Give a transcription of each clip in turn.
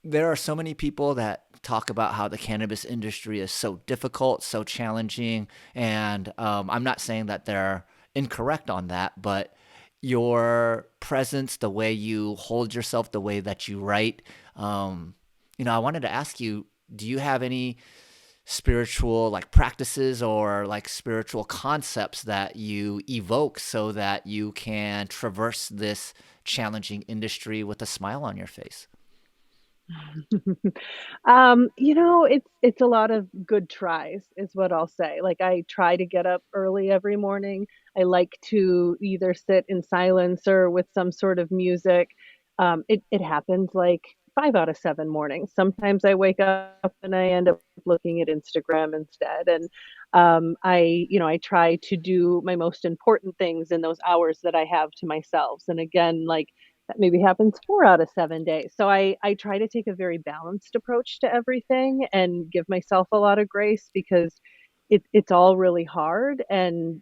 there are so many people that talk about how the cannabis industry is so difficult, so challenging, and I'm not saying that they're incorrect on that, but your presence, the way you hold yourself, the way that you write, um, I wanted to ask you, do you have any spiritual like practices or like spiritual concepts that you evoke so that you can traverse this challenging industry with a smile on your face? It's a lot of good tries, is what I'll say. Like I try to get up early every morning. I like to either sit in silence or with some sort of music. It happens like 5 out of 7 mornings. Sometimes I wake up and I end up looking at Instagram instead. And I try to do my most important things in those hours that I have to myself. And again, like that maybe happens 4 out of 7 days. So I try to take a very balanced approach to everything and give myself a lot of grace because it's all really hard. And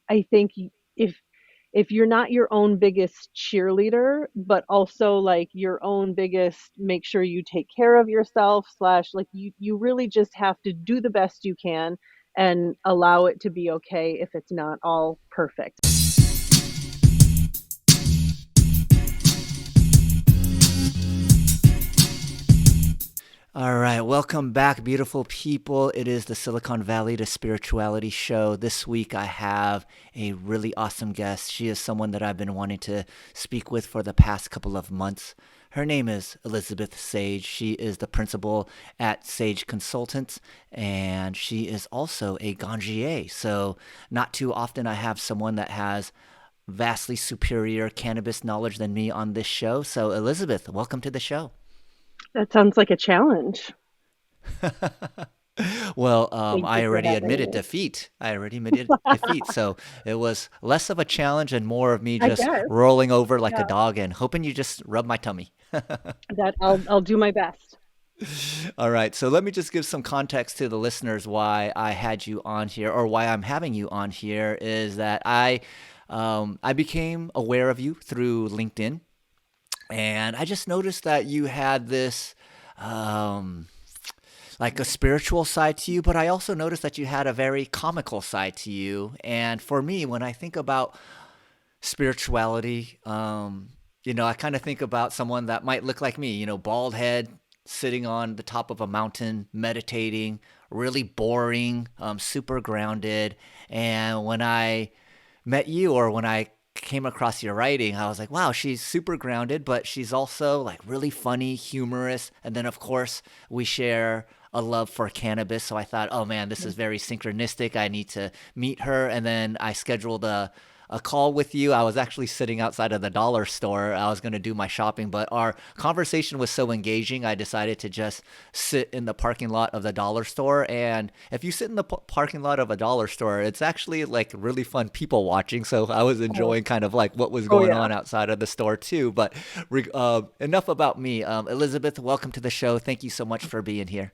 I think if if you're not your own biggest cheerleader, but also like your own biggest, make sure you take care of yourself, slash, like you really just have to do the best you can and allow it to be okay if it's not all perfect. All right, welcome back, beautiful people. It is the Silicon Valley to Spirituality show. This week I have a really awesome guest. She is someone that I've been wanting to speak with for the past couple of months. Her name is Elizabeth Sage. She is the principal at Sage Consultants, and she is also a Ganjier. So, not too often I have someone that has vastly superior cannabis knowledge than me on this show. So, Elizabeth, welcome to the show. That sounds like a challenge. Well, Thank you I for already having admitted me. defeat. I already admitted defeat. So it was less of a challenge and more of me I just guess. rolling over like a Yeah. dog and hoping you just rub my tummy. That I'll do my best. All right. So let me just give some context to the listeners why I had you on here or why I'm having you on here is that I became aware of you through LinkedIn, and I just noticed that you had this. Um, like a spiritual side to you, but I also noticed that you had a very comical side to you. And for me, when I think about spirituality, I kind of think about someone that might look like me, bald head, sitting on the top of a mountain, meditating, really boring, super grounded. And when I met you or when I came across your writing, I was like, wow, she's super grounded, but she's also like really funny, humorous. And then, of course, we share a love for cannabis. So I thought, oh man, this is very synchronistic. I need to meet her. And then I scheduled a call with you. I was actually sitting outside of the dollar store. I was going to do my shopping, but our conversation was so engaging. I decided to just sit in the parking lot of the dollar store. And if you sit in the parking lot of a dollar store, it's actually like really fun people watching. So I was Oh, enjoying kind of like what was oh going yeah. on outside of the store too. But enough about me. Elizabeth, welcome to the show. Thank you so much for being here.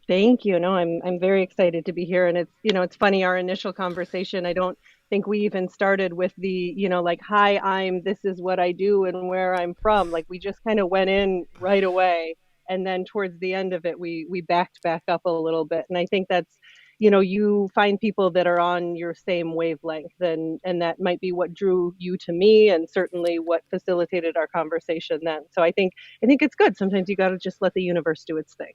Thank you. No, I'm very excited to be here. And it's funny, our initial conversation, I don't think we even started with like, hi, this is what I do and where I'm from. Like we just kind of went in right away. And then towards the end of it, we backed back up a little bit. And I think you find people that are on your same wavelength, and that might be what drew you to me and certainly what facilitated our conversation then. So I think it's good. Sometimes you got to just let the universe do its thing.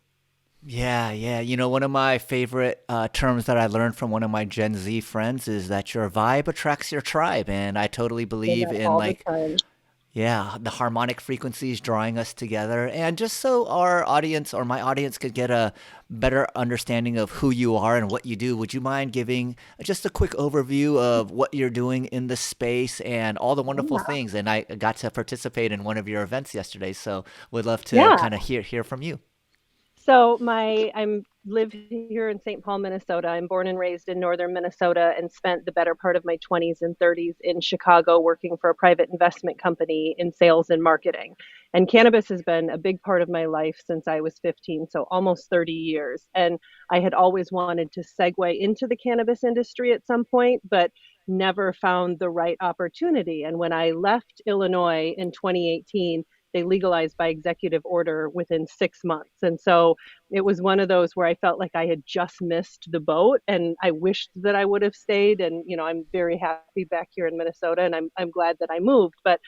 Yeah, yeah. One of my favorite terms that I learned from one of my Gen Z friends is that your vibe attracts your tribe. And I totally Say believe that in all the like, time. yeah, the harmonic frequencies drawing us together. And just so our audience or my audience could get a better understanding of who you are and what you do, would you mind giving just a quick overview of what you're doing in the space and all the wonderful Yeah. things? And I got to participate in one of your events yesterday, so would love to Yeah. kind of hear from you. So I'm live here in St. Paul, Minnesota. I'm born and raised in northern Minnesota and spent the better part of my 20s and 30s in Chicago working for a private investment company in sales and marketing. And cannabis has been a big part of my life since I was 15, so almost 30 years. And I had always wanted to segue into the cannabis industry at some point, but never found the right opportunity. And when I left Illinois in 2018, they legalized by executive order within 6 months. And so it was one of those where I felt like I had just missed the boat, and I wished that I would have stayed. And, I'm very happy back here in Minnesota, and I'm glad that I moved. But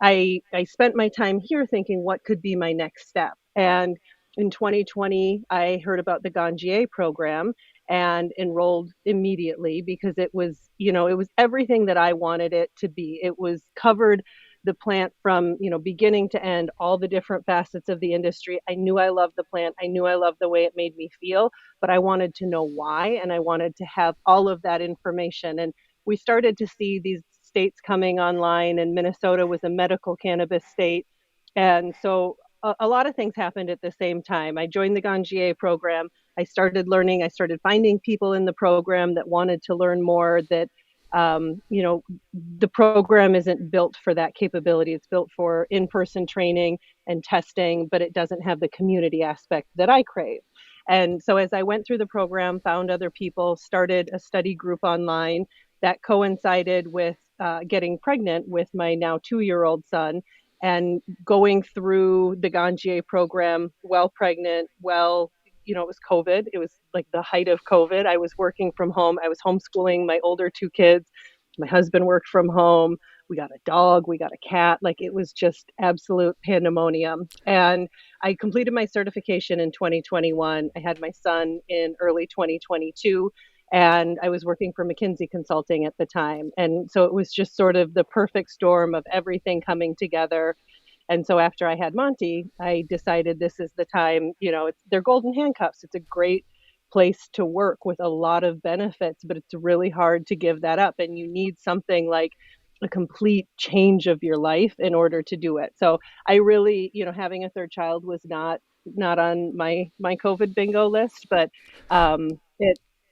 I spent my time here thinking what could be my next step. And in 2020, I heard about the Ganjier program and enrolled immediately because it was everything that I wanted it to be. It was covered the plant from, beginning to end, all the different facets of the industry. I knew I loved the plant. I knew I loved the way it made me feel, but I wanted to know why, and I wanted to have all of that information. And we started to see these states coming online, and Minnesota was a medical cannabis state. And so a lot of things happened at the same time. I joined the Ganjier program. I started learning. I started finding people in the program that wanted to learn more, that the program isn't built for that capability. It's built for in-person training and testing, but it doesn't have the community aspect that I crave. And so as I went through the program, found other people, started a study group online that coincided with getting pregnant with my now 2-year-old son, and going through the Ganjier program while pregnant, it was COVID. It was like the height of COVID. I was working from home. I was homeschooling my older two kids. My husband worked from home. We got a dog. We got a cat. Like, it was just absolute pandemonium. And I completed my certification in 2021. I had my son in early 2022. And I was working for Mckinsey Consulting at the time. And so it was just sort of the perfect storm of everything coming together. And so after I had Monty, I decided this is the time. They're golden handcuffs. It's a great place to work with a lot of benefits, but it's really hard to give that up. And you need something like a complete change of your life in order to do it. So I really, having a third child was not on my COVID bingo list, but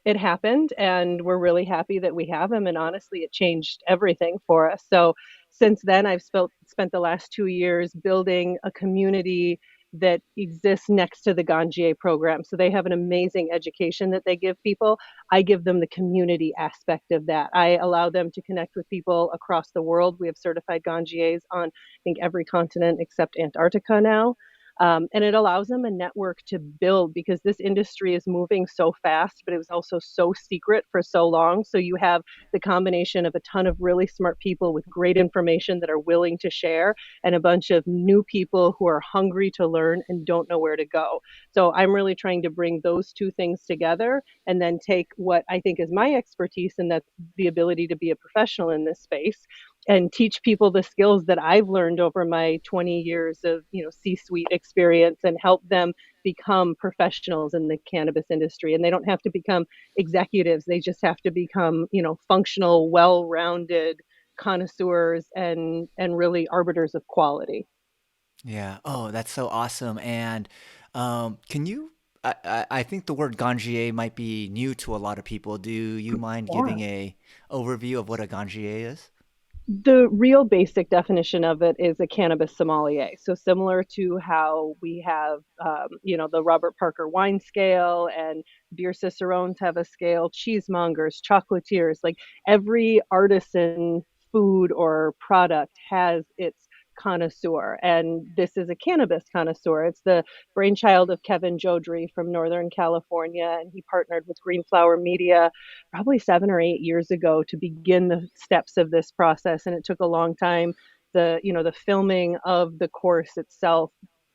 it happened, and we're really happy that we have him. And honestly, it changed everything for us. So since then, I've spent the last 2 years building a community that exists next to the Ganjier program. So they have an amazing education that they give people. I give them the community aspect of that. I allow them to connect with people across the world. We have certified Ganjiers on, I think, every continent except Antarctica now. And it allows them a network to build, because this industry is moving so fast, but it was also so secret for so long. So you have the combination of a ton of really smart people with great information that are willing to share, and a bunch of new people who are hungry to learn and don't know where to go. So I'm really trying to bring those two things together, and then take what I think is my expertise, and that's the ability to be a professional in this space, and teach people the skills that I've learned over my 20 years of, C-suite experience, and help them become professionals in the cannabis industry. And they don't have to become executives. They just have to become, functional, well-rounded connoisseurs, and really arbiters of quality. Yeah. Oh, that's so awesome. And can you? I think the word Ganjier might be new to a lot of people. Do you mind Yeah. giving a overview of what a Ganjier is? The real basic definition of it is a cannabis sommelier. So similar to how we have, the Robert Parker wine scale, and beer cicerones have a scale, cheesemongers, chocolatiers, like every artisan food or product has its connoisseur. And this is a cannabis connoisseur. It's the brainchild of Kevin Jodrey from Northern California, and he partnered with Green Flower Media probably 7 or 8 years ago to begin the steps of this process. And it took a long time. The filming of the course itself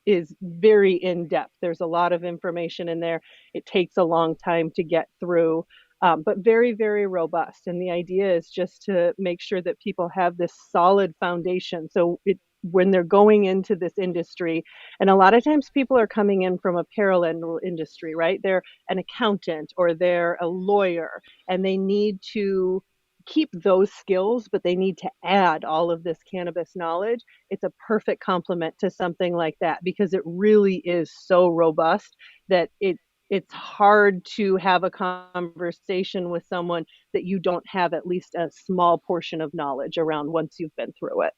is very in depth. There's a lot of information in there. It takes a long time to get through, but very, very robust. And the idea is just to make sure that people have this solid foundation. So when they're going into this industry, and a lot of times people are coming in from a parallel industry, right? They're an accountant or they're a lawyer, and they need to keep those skills, but they need to add all of this cannabis knowledge. It's a perfect complement to something like that, because it really is so robust that it's hard to have a conversation with someone that you don't have at least a small portion of knowledge around once you've been through it.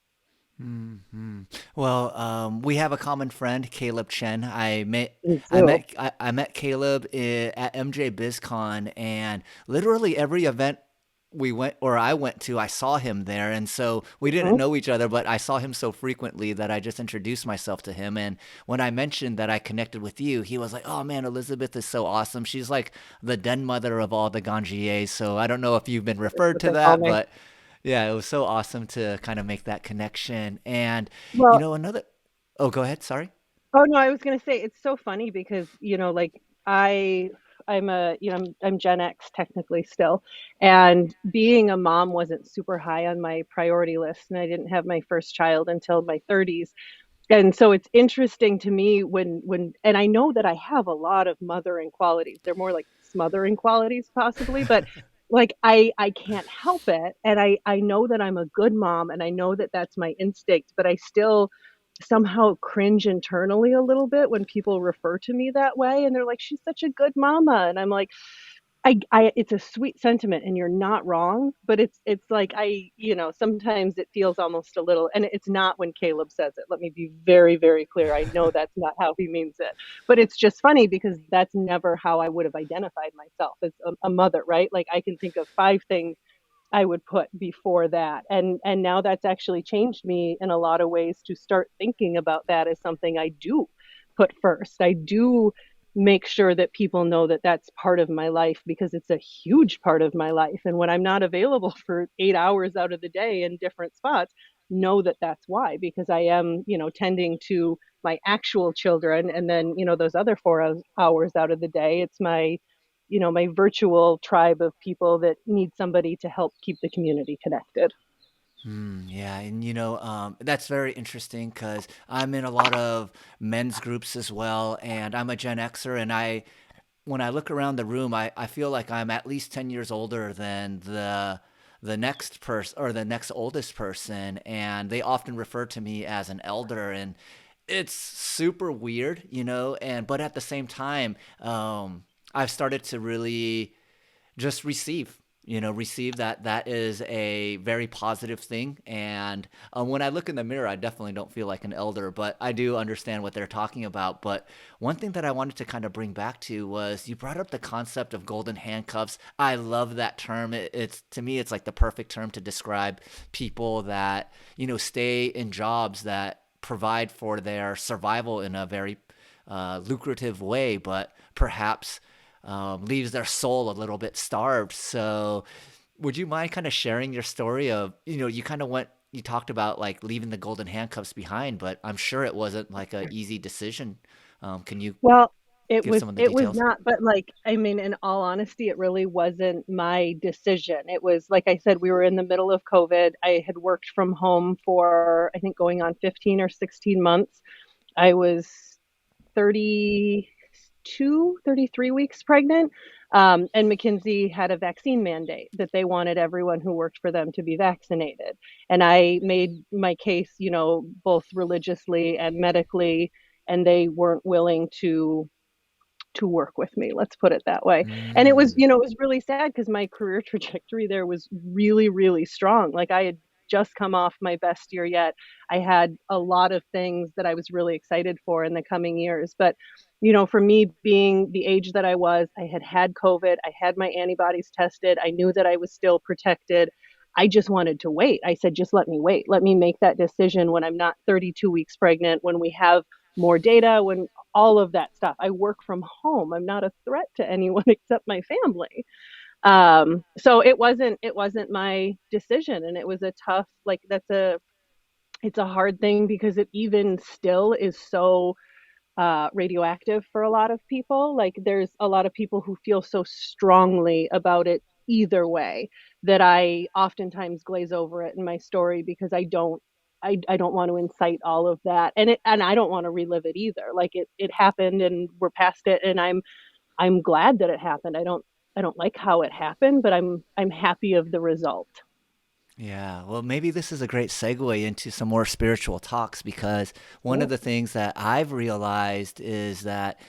Hmm. Well, we have a common friend, Caleb Chen. Me I too. met, I met Caleb at MJ BizCon, and literally every event we went or I went to, I saw him there. And so we didn't Mhm. know each other, but I saw him so frequently that I just introduced myself to him. And when I mentioned that I connected with you, he was like, "Oh man, Elizabeth is so awesome. She's like the den mother of all the Ganjiers." So I don't know if you've been That's referred what to they call that, me. but yeah, it was so awesome to kind of make that connection. And, Well, another, oh, go ahead. Sorry. oh no, I was gonna say it's so funny because like I I'm a I'm Gen X technically still, and being a mom wasn't super high on my priority list, and I didn't have my first child until my 30s. And so it's interesting to me when and I know that I have a lot of mothering qualities. They're more like smothering qualities possibly, but like I can't help it, and I know that I'm a good mom, and I know that that's my instinct, but I still somehow cringe internally a little bit when people refer to me that way, and they're like, she's such a good mama, and I'm like, it's a sweet sentiment and you're not wrong, but it's like sometimes it feels almost a little, and it's not when Caleb says it. Let me be very, very clear. I know that's not how he means it, but it's just funny because that's never how I would have identified myself as a mother, right? Like I can think of five things I would put before that. And now that's actually changed me in a lot of ways to start thinking about that as something I do put first. I do make sure that people know that that's part of my life because it's a huge part of my life. And when I'm not available for 8 hours out of the day in different spots, know that that's why, because I am, tending to my actual children. And then, those other 4 hours out of the day, it's my virtual tribe of people that need somebody to help keep the community connected. Yeah, and that's very interesting because I'm in a lot of men's groups as well, and I'm a Gen Xer, and when I look around the room, I feel like I'm at least 10 years older than the next person or the next oldest person, and they often refer to me as an elder, and it's super weird, and but at the same time, I've started to really just receive that is a very positive thing. And when I look in the mirror, I definitely don't feel like an elder, but I do understand what they're talking about. But one thing that I wanted to kind of bring back to was you brought up the concept of golden handcuffs. I love that term. It's to me, it's like the perfect term to describe people that stay in jobs that provide for their survival in a very lucrative way, but perhaps leaves their soul a little bit starved. So, would you mind kind of sharing your story of, you kind of you talked about like leaving the golden handcuffs behind, but I'm sure it wasn't like a easy decision. Can you Well, it give was some of the it was details? not, but like I mean, in all honesty, it really wasn't my decision. It was like I said, we were in the middle of COVID. I had worked from home for I think going on 15 or 16 months. I was 32, 33 weeks pregnant. And Mckinsey had a vaccine mandate that they wanted everyone who worked for them to be vaccinated. And I made my case, both religiously and medically, and they weren't willing to work with me. Let's put it that way. And it was, Mm. it was really sad because my career trajectory there was really, really strong. Like I had just come off my best year yet. I had a lot of things that I was really excited for in the coming years. But, for me being the age that I was, I had had COVID, I had my antibodies tested, I knew that I was still protected. I just wanted to wait. I said, just let me wait. Let me make that decision when I'm not 32 weeks pregnant, when we have more data, when all of that stuff. I work from home. I'm not a threat to anyone except my family. So it wasn't my decision, and it was a tough like it's a hard thing because it even still is so radioactive for a lot of people. Like there's a lot of people who feel so strongly about it either way that I oftentimes glaze over it in my story because I don't want to incite all of that, and I don't want to relive it either. Like it happened and we're past it, and I'm glad that it happened. I don't like how it happened, but I'm happy of the result. Yeah, well, maybe this is a great segue into some more spiritual talks because one of Oh, the things that I've realized is that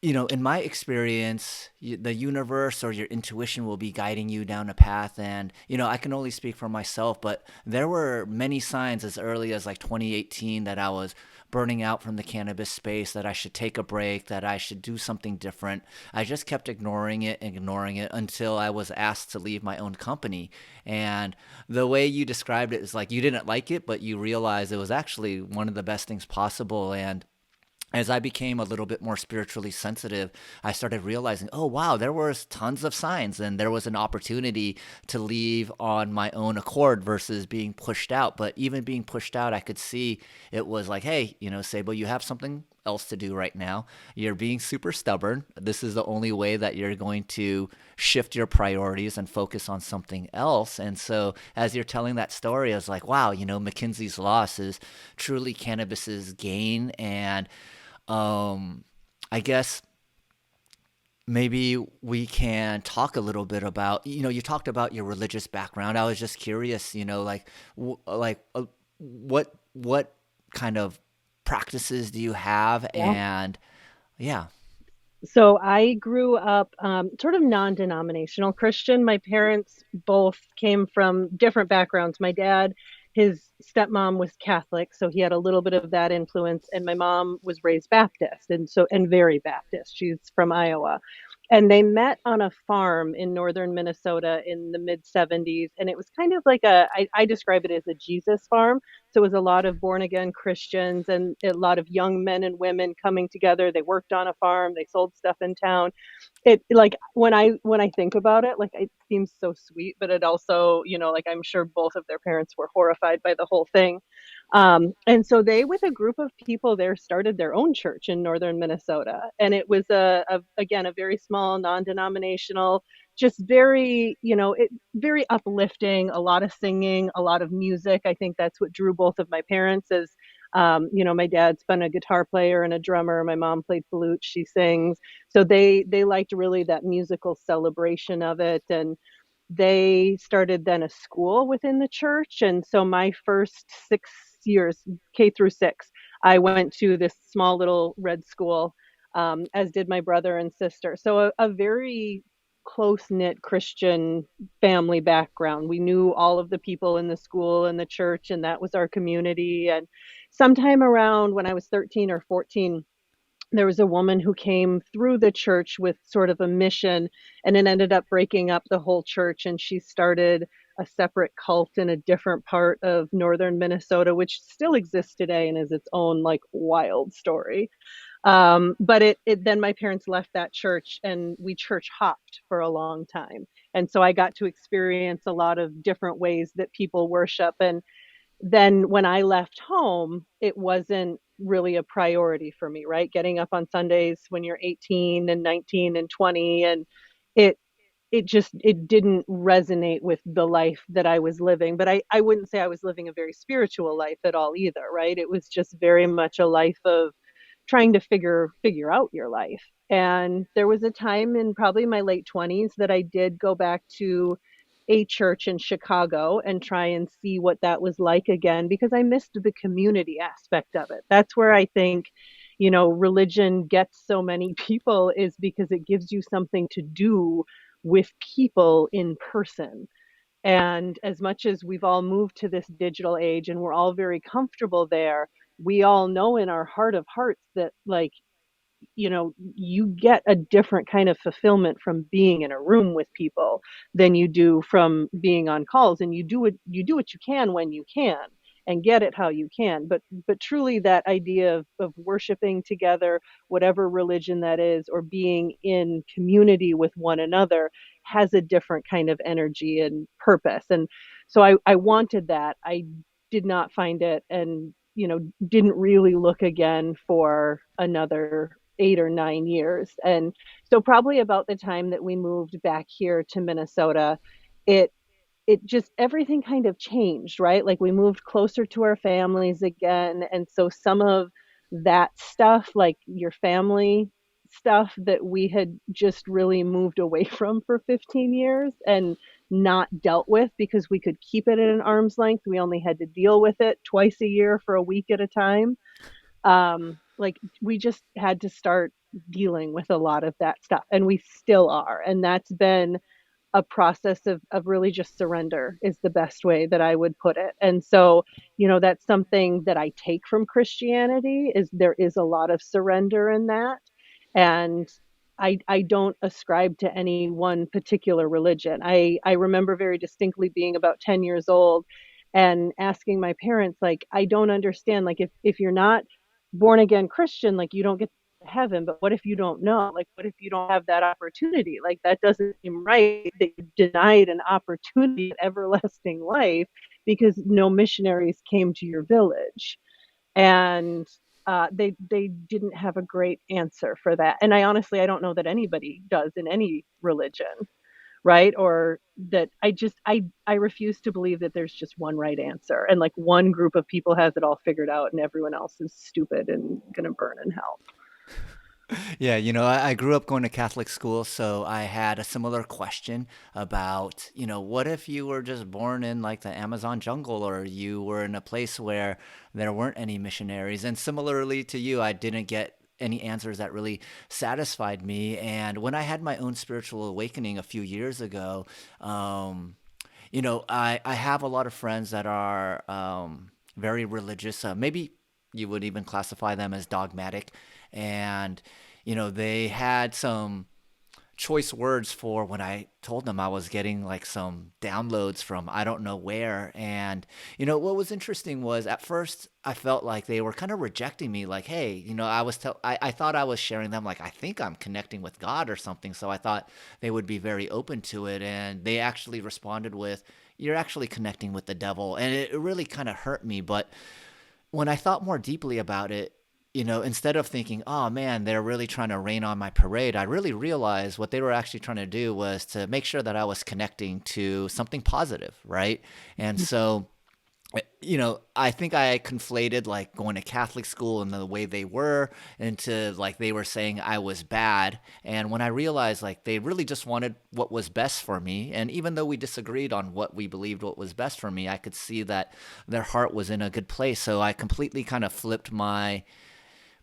in my experience, the universe or your intuition will be guiding you down a path. And, I can only speak for myself, but there were many signs as early as like 2018 that I was burning out from the cannabis space, that I should take a break, that I should do something different. I just kept ignoring it until I was asked to leave my own company. And the way you described it is like you didn't like it, but you realized it was actually one of the best things possible. And as I became a little bit more spiritually sensitive, I started realizing, oh wow, there was tons of signs and there was an opportunity to leave on my own accord versus being pushed out. But even being pushed out, I could see it was like, hey, Sabo, you have something else to do right now. You're being super stubborn. This is the only way that you're going to shift your priorities and focus on something else. And so as you're telling that story, I was like, wow, Mckinsey's loss is truly cannabis's gain. And I guess maybe we can talk a little bit about, you talked about your religious background. I was just curious, like, what kind of practices do you have? Yeah. And yeah. So I grew up sort of non-denominational Christian. My parents both came from different backgrounds. My dad, his stepmom was Catholic, so he had a little bit of that influence, and my mom was raised Baptist, and very Baptist. She's from Iowa. And they met on a farm in northern Minnesota in the mid 70s. And it was kind of like I describe it as a Jesus farm. So it was a lot of born again Christians and a lot of young men and women coming together. They worked on a farm, they sold stuff in town. It like when I think about it, like it seems so sweet, but it also, like I'm sure both of their parents were horrified by the whole thing. And so they, with a group of people there, started their own church in northern Minnesota. And it was again, a very small, non-denominational, just very, very uplifting, a lot of singing, a lot of music. I think that's what drew both of my parents is, my dad's been a guitar player and a drummer. My mom played flute. She sings. So they liked really that musical celebration of it. And they started then a school within the church. And so my first 6 years, K through six, I went to this small little red school, as did my brother and sister. So a very close knit Christian family background. We knew all of the people in the school and the church, and that was our community. And sometime around when I was 13 or 14, there was a woman who came through the church with sort of a mission, and it ended up breaking up the whole church, and she started a separate cult in a different part of northern Minnesota, which still exists today and is its own like wild story. But it then my parents left that church and we church hopped for a long time, and so I got to experience a lot of different ways that people worship. And then when I left home, it wasn't really a priority for me, right? Getting up on Sundays when you're 18 and 19 and 20, and it it didn't resonate with the life that I was living. But I wouldn't say I was living a very spiritual life at all either, right? It was just very much a life of trying to figure out your life. And there was a time in probably my late 20s that I did go back to a church in Chicago and try and see what that was like again because I missed the community aspect of it. That's where I think, religion gets so many people is because it gives you something to do with people in person. And as much as we've all moved to this digital age and we're all very comfortable there, we all know in our heart of hearts that, like, you get a different kind of fulfillment from being in a room with people than you do from being on calls. And you do what you can when you can and get it how you can. But truly that idea of worshiping together, whatever religion that is, or being in community with one another has a different kind of energy and purpose. And so I wanted that. I did not find it, and didn't really look again for another 8 or 9 years. And so probably about the time that we moved back here to Minnesota, it it just everything kind of changed, right? Like we moved closer to our families again. And so some of that stuff, like your family stuff that we had just really moved away from for 15 years and not dealt with because we could keep it at an arm's length. We only had to deal with it twice a year for a week at a time. Like we just had to start dealing with a lot of that stuff, and we still are. And that's been a process of really just surrender is the best way that I would put it. And so, that's something that I take from Christianity is there is a lot of surrender in that. And I don't ascribe to any one particular religion. I remember very distinctly being about 10 years old and asking my parents, like, I don't understand, like, if you're not born again Christian, like, you don't get to heaven, but what if you don't know? Like, what if you don't have that opportunity? Like, that doesn't seem right that you denied an opportunity at everlasting life because no missionaries came to your village. And they didn't have a great answer for that. And I don't know that anybody does in any religion, right? Or that I refuse to believe that there's just one right answer and like one group of people has it all figured out and everyone else is stupid and gonna burn in hell. Yeah, I grew up going to Catholic school, so I had a similar question about, what if you were just born in like the Amazon jungle or you were in a place where there weren't any missionaries? And similarly to you, I didn't get any answers that really satisfied me. And when I had my own spiritual awakening a few years ago, I have a lot of friends that are very religious. Maybe you would even classify them as dogmatic. And, they had some choice words for when I told them I was getting like some downloads from I don't know where. And, what was interesting was at first I felt like they were kind of rejecting me. Like, hey, I thought I was sharing them. Like, I think I'm connecting with God or something. So I thought they would be very open to it. And they actually responded with, you're actually connecting with the devil. And it really kind of hurt me. But when I thought more deeply about it, instead of thinking, oh man, they're really trying to rain on my parade, I really realized what they were actually trying to do was to make sure that I was connecting to something positive, right? And so, I think I conflated like going to Catholic school and the way they were into like they were saying I was bad. And when I realized like they really just wanted what was best for me, and even though we disagreed on what we believed what was best for me, I could see that their heart was in a good place. So I completely kind of flipped my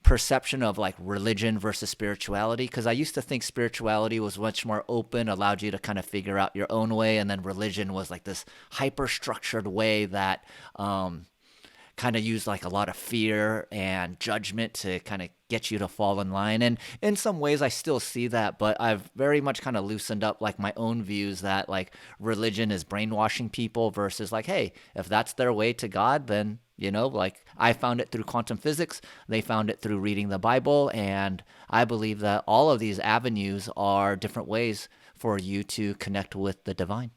perception of like religion versus spirituality, because I used to think spirituality was much more open, allowed you to kind of figure out your own way, and then religion was like this hyper structured way that kind of used like a lot of fear and judgment to kind of get you to fall in line. And in some ways I still see that, but I've very much kind of loosened up like my own views that like religion is brainwashing people versus like, hey, if that's their way to God, then like I found it through quantum physics, they found it through reading the Bible, and I believe that all of these avenues are different ways for you to connect with the divine.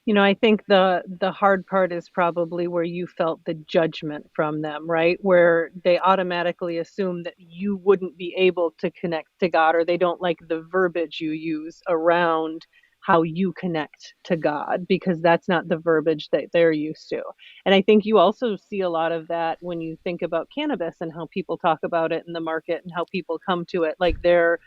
I think the hard part is probably where you felt the judgment from them, right? Where they automatically assume that you wouldn't be able to connect to God, or they don't like the verbiage you use around how you connect to God because that's not the verbiage that they're used to. And I think you also see a lot of that when you think about cannabis and how people talk about it in the market and how people come to it. Like they're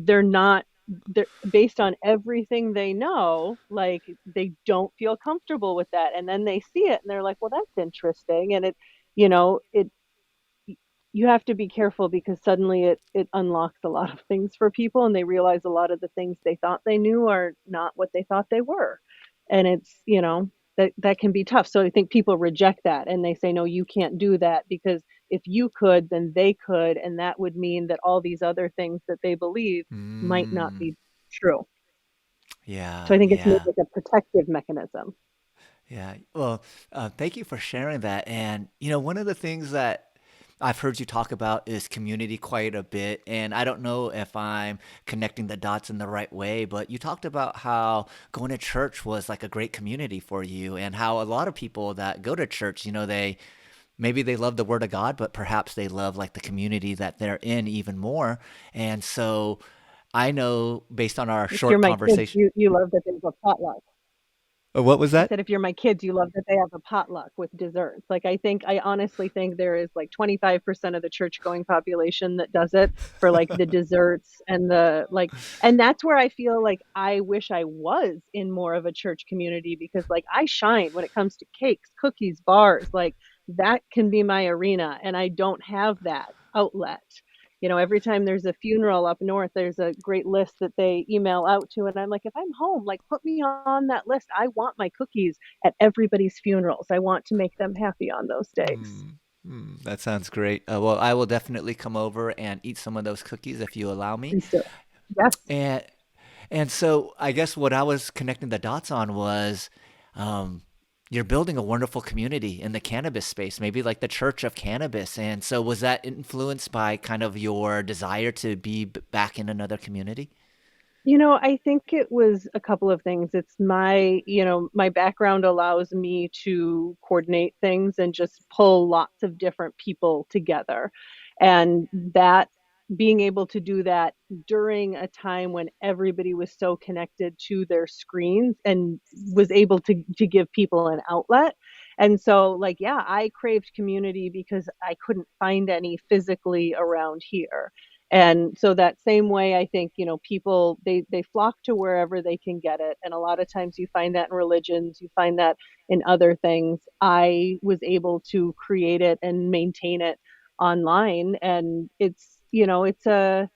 not they're based on everything they know, like they don't feel comfortable with that, and then they see it and they're like, well, that's interesting. And it you have to be careful because suddenly it unlocks a lot of things for people and they realize a lot of the things they thought they knew are not what they thought they were. And it's that can be tough. So I think people reject that and they say, no, you can't do that because if you could, then they could, and that would mean that all these other things that they believe might not Mm, be true. So yeah, I think it's more yeah. like a protective mechanism. Yeah. Well, thank you for sharing that. And, one of the things that I've heard you talk about is community quite a bit. And I don't know if I'm connecting the dots in the right way, but you talked about how going to church was like a great community for you, and how a lot of people that go to church, maybe they love the word of God, but perhaps they love like the community that they're in even more. And so I know based on our If you're short my kids, conversation. you love that there's a potluck. What was I that? said, if you're my kids, you love that they have a potluck with desserts. Like, I honestly think there is like 25% of the church going population that does it for like the desserts and and that's where I feel like I wish I was in more of a church community because like I shine when it comes to cakes, cookies, bars, like that can be my arena. And I don't have that outlet. Every time there's a funeral up north, there's a great list that they email out to, and I'm like, if I'm home, like put me on that list. I want my cookies at everybody's funerals. I want to make them happy on those days. That sounds great. Well, I will definitely come over and eat some of those cookies if you allow me. Please do. Yes. And and so I guess what I was connecting the dots on was um, you're building a wonderful community in the cannabis space, maybe like the Church of Cannabis. And so was that influenced by kind of your desire to be back in another community? I think it was a couple of things. It's my background allows me to coordinate things and just pull lots of different people together. And that being able to do that during a time when everybody was so connected to their screens and was able to give people an outlet. And so like, yeah, I craved community because I couldn't find any physically around here. And so that same way, I think, people they flock to wherever they can get it. And a lot of times you find that in religions, you find that in other things. I was able to create it and maintain it online. And it's a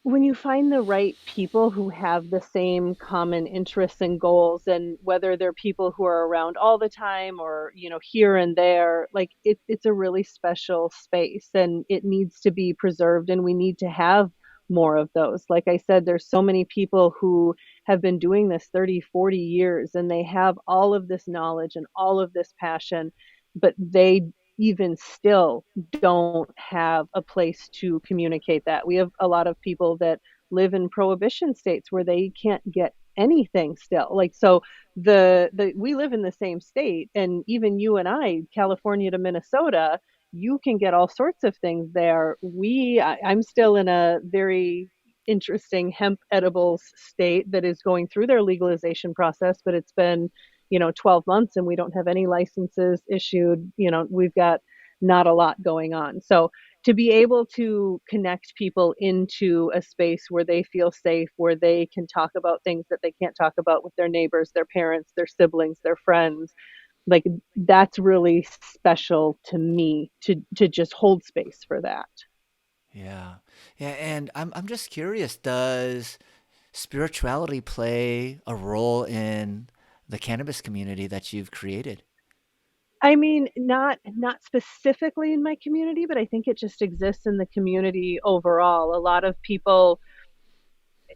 when you find the right people who have the same common interests and goals, and whether they're people who are around all the time or here and there, like it's a really special space and it needs to be preserved, and we need to have more of those. Like I said, there's so many people who have been doing this 30, 40 years, and they have all of this knowledge and all of this passion, but they even still don't have a place to communicate that. We have a lot of people that live in prohibition states where they can't get anything still. Like so the we live in the same state, and even you and I, California to Minnesota, you can get all sorts of things there. I'm still in a very interesting hemp edibles state that is going through their legalization process, but it's been 12 months and we don't have any licenses issued. We've got not a lot going on. So to be able to connect people into a space where they feel safe, where they can talk about things that they can't talk about with their neighbors, their parents, their siblings, their friends, like that's really special to me to just hold space for that. Yeah. Yeah, and I'm just curious, does spirituality play a role in the cannabis community that you've created? I mean, not specifically in my community, but I think it just exists in the community overall. A lot of people,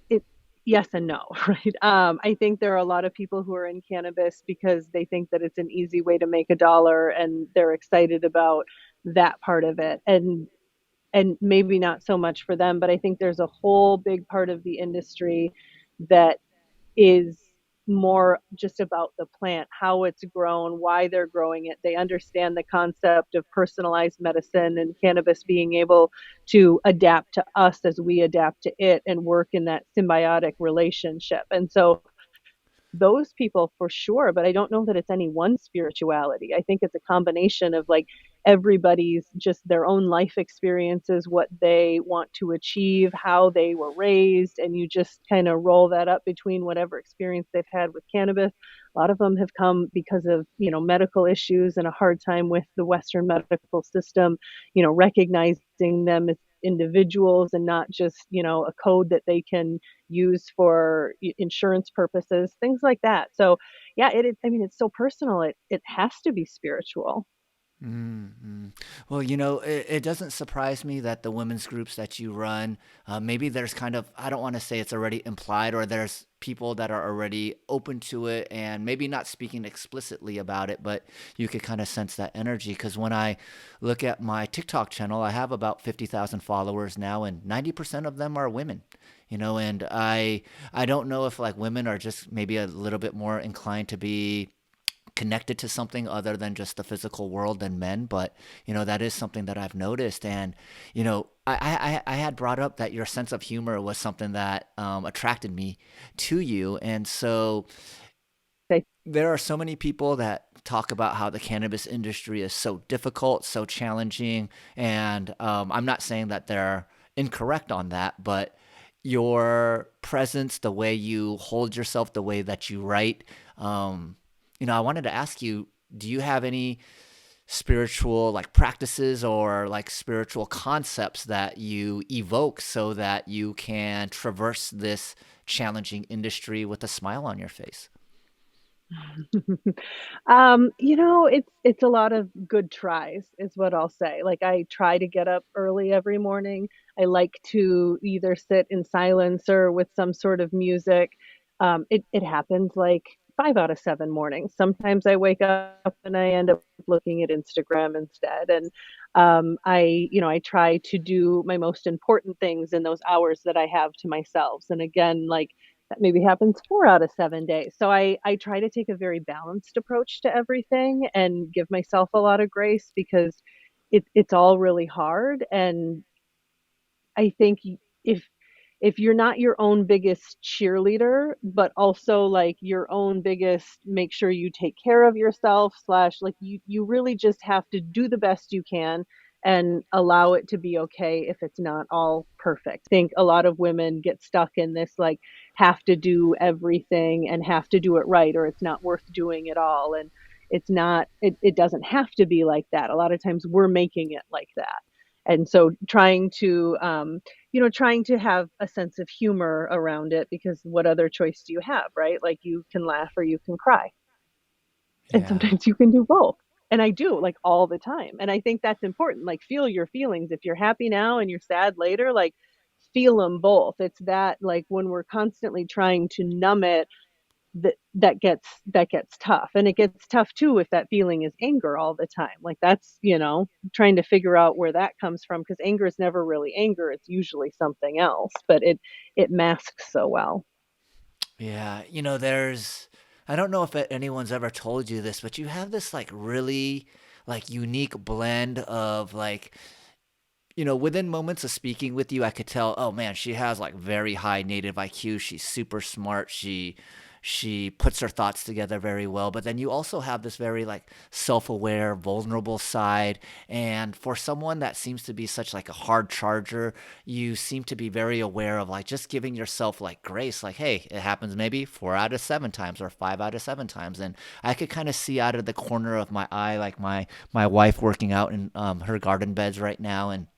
it yes and no, right? I think there are a lot of people who are in cannabis because they think that it's an easy way to make a dollar, and they're excited about that part of it. And maybe not so much for them, but I think there's a whole big part of the industry that is more just about the plant, how it's grown, why they're growing it. They understand the concept of personalized medicine and cannabis being able to adapt to us as we adapt to it and work in that symbiotic relationship. And so those people for sure, but I don't know that it's any one spirituality. I think it's a combination of like everybody's just their own life experiences, what they want to achieve, how they were raised, and you just kind of roll that up between whatever experience they've had with cannabis. A lot of them have come because of, medical issues and a hard time with the Western medical system, recognizing them as individuals and not just, a code that they can use for insurance purposes, things like that. So, yeah, I mean, it's so personal. It has to be spiritual. Mm-hmm. Well, it doesn't surprise me that the women's groups that you run, maybe there's kind of, I don't want to say it's already implied, or there's people that are already open to it and maybe not speaking explicitly about it, but you could kind of sense that energy. Because when I look at my TikTok channel, I have about 50,000 followers now, and 90% of them are women. And I don't know if like women are just maybe a little bit more inclined to be connected to something other than just the physical world than men, but that is something that I've noticed. And I had brought up that your sense of humor was something that attracted me to you. And so They, there are so many people that talk about how the cannabis industry is so difficult, so challenging, and I'm not saying that they're incorrect on that, but your presence, the way you hold yourself, the way that you write, I wanted to ask you, do you have any spiritual like practices or like spiritual concepts that you evoke so that you can traverse this challenging industry with a smile on your face? It's a lot of good tries is what I'll say. Like I try to get up early every morning. I like to either sit in silence or with some sort of music. It happens like 5 out of 7 mornings. Sometimes I wake up and I end up looking at Instagram instead. And I try to do my most important things in those hours that I have to myself. And again, like that maybe happens 4 out of 7 days. So I try to take a very balanced approach to everything and give myself a lot of grace because it's all really hard. And I think if if you're not your own biggest cheerleader, but also like your own biggest, make sure you take care of yourself, slash, like you really just have to do the best you can and allow it to be okay if it's not all perfect. I think a lot of women get stuck in this like have to do everything and have to do it right or it's not worth doing at all. And it's not, it doesn't have to be like that. A lot of times we're making it like that. And so trying to have a sense of humor around it because what other choice do you have, right? Like you can laugh or you can cry. And Yeah. sometimes you can do both. And I do like all the time. And I think that's important. Like feel your feelings. If you're happy now and you're sad later, like feel them both. It's that like when we're constantly trying to numb it, that gets tough. And it gets tough too if that feeling is anger all the time. Like that's, trying to figure out where that comes from because anger is never really anger. It's usually something else, but it masks so well. Yeah, I don't know if anyone's ever told you this, but you have this like really like unique blend of like, within moments of speaking with you, I could tell, oh man, she has like very high native IQ. She's super smart. She puts her thoughts together very well. But then you also have this very like self-aware, vulnerable side. And for someone that seems to be such like a hard charger, you seem to be very aware of like just giving yourself like grace. Like, hey, it happens maybe 4 out of 7 times or 5 out of 7 times. And I could kind of see out of the corner of my eye, like my wife working out in her garden beds right now, and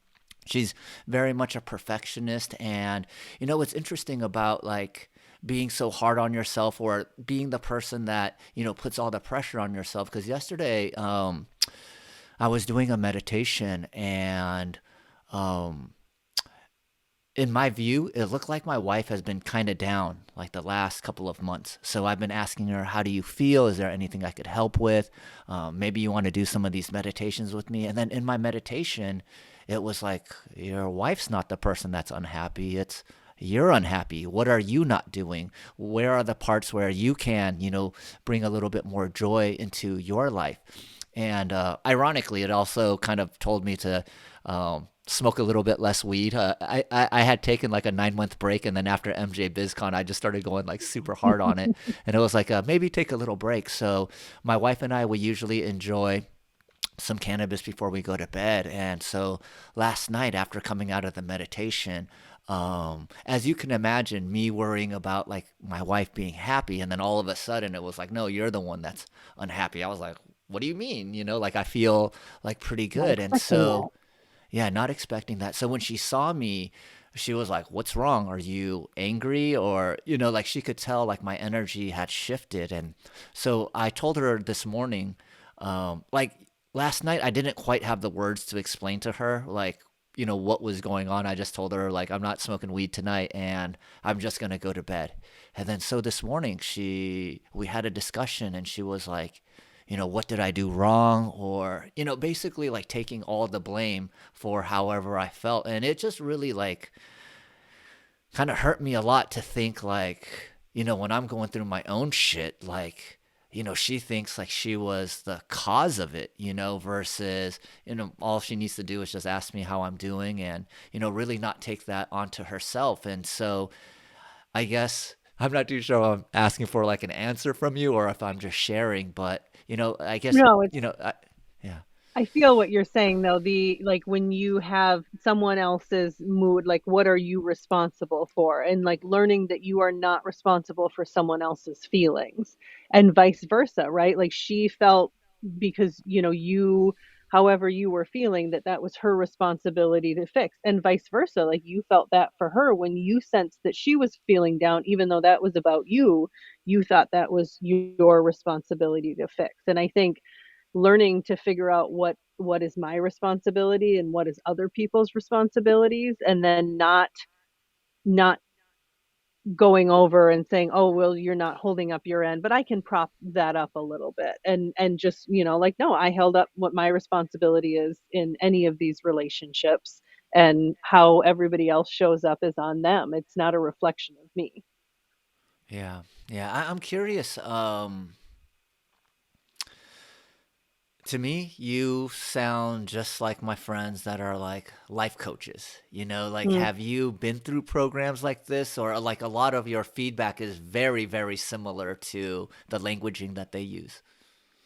she's very much a perfectionist. And what's interesting about like being so hard on yourself or being the person that puts all the pressure on yourself, because yesterday I was doing a meditation, and um in my view, it looked like my wife has been kind of down like the last couple of months. So I've been asking her, how do you feel? Is there anything I could help with? Maybe you want to do some of these meditations with me. And then in my meditation, it was like, your wife's not the person that's unhappy. It's you're unhappy. What are you not doing? Where are the parts where you can, bring a little bit more joy into your life? And ironically, it also kind of told me to smoke a little bit less weed. I had taken like a 9 month break, and then after MJ BizCon, I just started going like super hard on it, and it was like maybe take a little break. So my wife and I we usually enjoy some cannabis before we go to bed, and so last night after coming out of the meditation. As you can imagine, me worrying about like my wife being happy, and then all of a sudden it was like, no, you're the one that's unhappy. I was like, what do you mean? Like I feel like pretty Not good. And expecting that. so yeah, not expecting that. So when she saw me, she was like, "What's wrong? Are you angry?" Or, like she could tell like my energy had shifted. And so I told her this morning, like last night, I didn't quite have the words to explain to her, like, what was going on. I just told her, like, I'm not smoking weed tonight and I'm just going to go to bed. And then so this morning, we had a discussion, and she was like, what did I do wrong? Or, basically like taking all the blame for however I felt. And it just really like kind of hurt me a lot to think like, when I'm going through my own shit, like, she thinks like she was the cause of it, versus, all she needs to do is just ask me how I'm doing, and, really not take that onto herself. And so I guess I'm not too sure if I'm asking for like an answer from you or if I'm just sharing, but I guess, No, it's yeah. I feel what you're saying though. The like when you have someone else's mood, like what are you responsible for? And like learning that you are not responsible for someone else's feelings and vice versa, right? Like she felt because you, however you were feeling, that was her responsibility to fix, and vice versa. Like, you felt that for her when you sensed that she was feeling down, even though that was about you thought that was your responsibility to fix. And I think learning to figure out what is my responsibility and what is other people's responsibilities, and then not going over and saying, oh, well, you're not holding up your end, but I can prop that up a little bit, and just, like, no, I held up what my responsibility is in any of these relationships, and how everybody else shows up is on them. It's not a reflection of me. Yeah, yeah. I'm curious. To me, you sound just like my friends that are like life coaches. Like, Mm. have you been through programs like this, or like a lot of your feedback is very, very similar to the languaging that they use?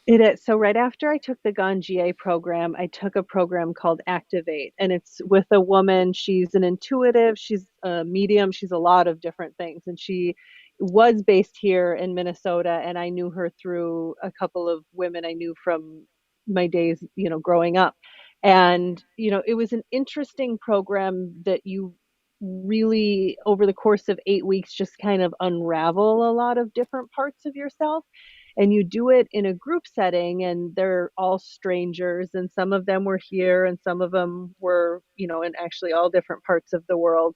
It is. So right after I took the Ganjier program, I took a program called Activate, and it's with a woman. She's an intuitive, she's a medium, she's a lot of different things. And she was based here in Minnesota, and I knew her through a couple of women I knew from my days, growing up. And, it was an interesting program that you really, over the course of 8 weeks, just kind of unravel a lot of different parts of yourself, and you do it in a group setting, and they're all strangers, and some of them were here and some of them were, in actually all different parts of the world.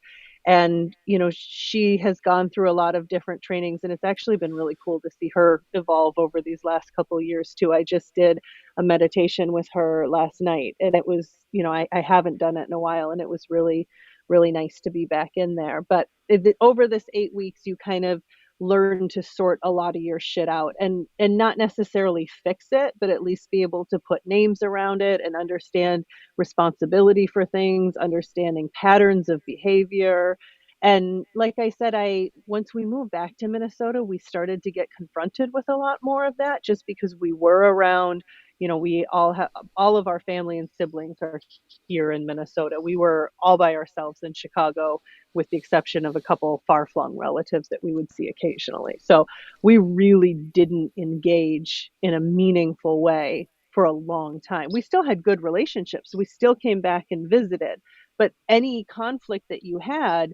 And she has gone through a lot of different trainings, and it's actually been really cool to see her evolve over these last couple of years too. I just did a meditation with her last night, and it was, I haven't done it in a while, and it was really, really nice to be back in there. But over this 8 weeks, you kind of learn to sort a lot of your shit out, and not necessarily fix it, but at least be able to put names around it and understand responsibility for things, understanding patterns of behavior. And like I said, I once we moved back to Minnesota, we started to get confronted with a lot more of that, just because we were around, we all have, all of our family and siblings are here in Minnesota. We were all by ourselves in Chicago, with the exception of a couple far flung relatives that we would see occasionally. So we really didn't engage in a meaningful way for a long time. We still had good relationships. We still came back and visited, but any conflict that you had,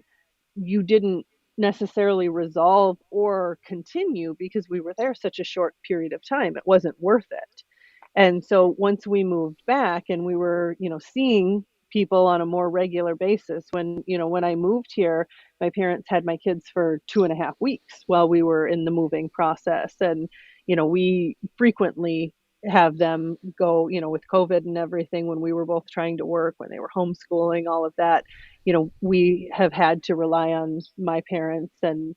you didn't necessarily resolve or continue, because we were there such a short period of time. It wasn't worth it. And so once we moved back and we were, seeing people on a more regular basis, when I moved here, my parents had my kids for 2.5 weeks while we were in the moving process. And, we frequently have them go, with COVID and everything, when we were both trying to work, when they were homeschooling, all of that, we have had to rely on my parents and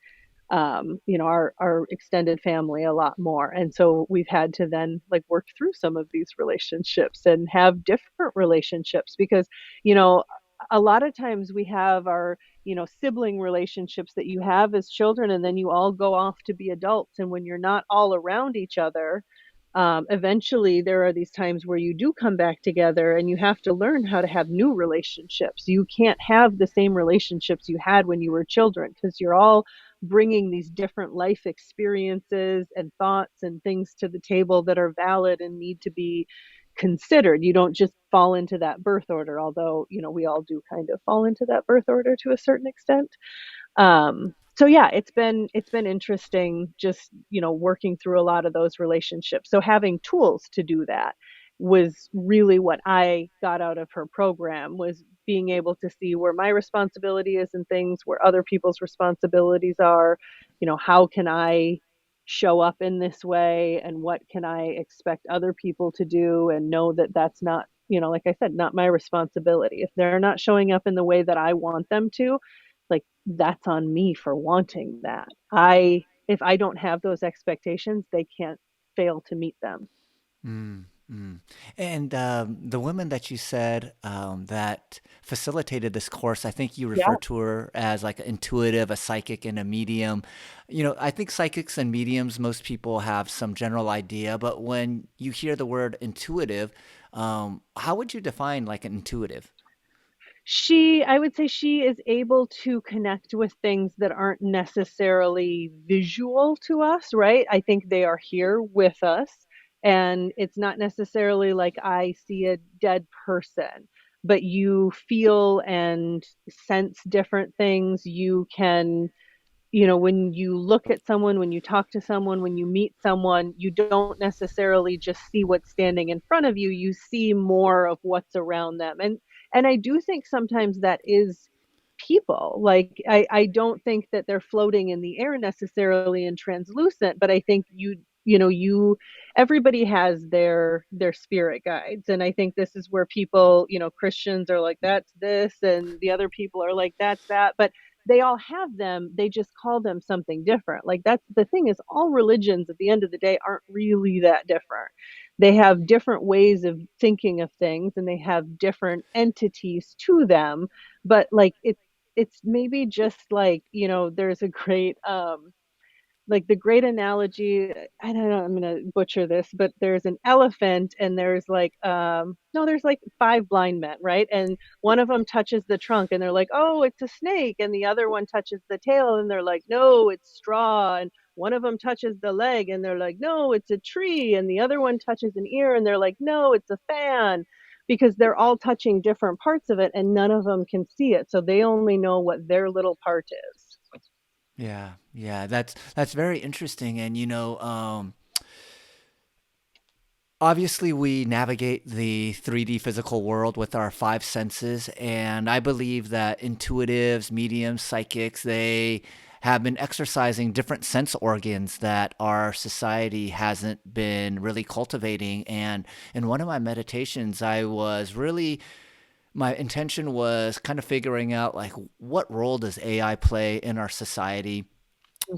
our extended family a lot more. And so we've had to then, like, work through some of these relationships and have different relationships, because, you know, a lot of times we have our, sibling relationships that you have as children, and then you all go off to be adults. And when you're not all around each other, eventually there are these times where you do come back together, and you have to learn how to have new relationships. You can't have the same relationships you had when you were children, because you're all bringing these different life experiences and thoughts and things to the table that are valid and need to be considered. You don't just fall into that birth order, although, we all do kind of fall into that birth order to a certain extent. So yeah, it's been interesting, just, working through a lot of those relationships. So having tools to do that was really what I got out of her program, was being able to see where my responsibility is and things, where other people's responsibilities are. How can I show up in this way, and what can I expect other people to do, and know that that's not, like I said, not my responsibility. If they're not showing up in the way that I want them to, like, that's on me for wanting that. If I don't have those expectations, they can't fail to meet them. Mm, mm. And the woman that you said that facilitated this course, I think you Yeah. referred to her as like an intuitive, a psychic, and a medium. I think psychics and mediums, most people have some general idea, but when you hear the word intuitive, how would you define like an intuitive? I would say she is able to connect with things that aren't necessarily visual to us, right? I think they are here with us, And it's not necessarily like I see a dead person, but you feel and sense different things. You can, when you look at someone, when you talk to someone, when you meet someone, you don't necessarily just see what's standing in front of you. You see more of what's around them. And I do think sometimes that is people. Like I don't think that they're floating in the air necessarily and translucent, but I think you everybody has their spirit guides. And I think this is where people, Christians are like, that's this, and the other people are like, that's that. But they all have them, they just call them something different. Like, that's the thing, is all religions at the end of the day aren't really that different. They have different ways of thinking of things, and they have different entities to them. But like it's maybe just like, there's a great like the great analogy, I don't know, I'm going to butcher this, but there's an elephant, and there's like no, there's like five blind men, right? And one of them touches the trunk, and they're like, oh, it's a snake. And the other one touches the tail, and they're like, no, it's straw. And one of them touches the leg, and they're like, no, it's a tree. And the other one touches an ear, and they're like, no, it's a fan. Because they're all touching different parts of it, and none of them can see it, so they only know what their little part is. Yeah, yeah, that's very interesting. And obviously we navigate the 3D physical world with our five senses, and I believe that intuitives, mediums, psychics, they have been exercising different sense organs that our society hasn't been really cultivating. And in one of my meditations, my intention was kind of figuring out like what role does AI play in our society.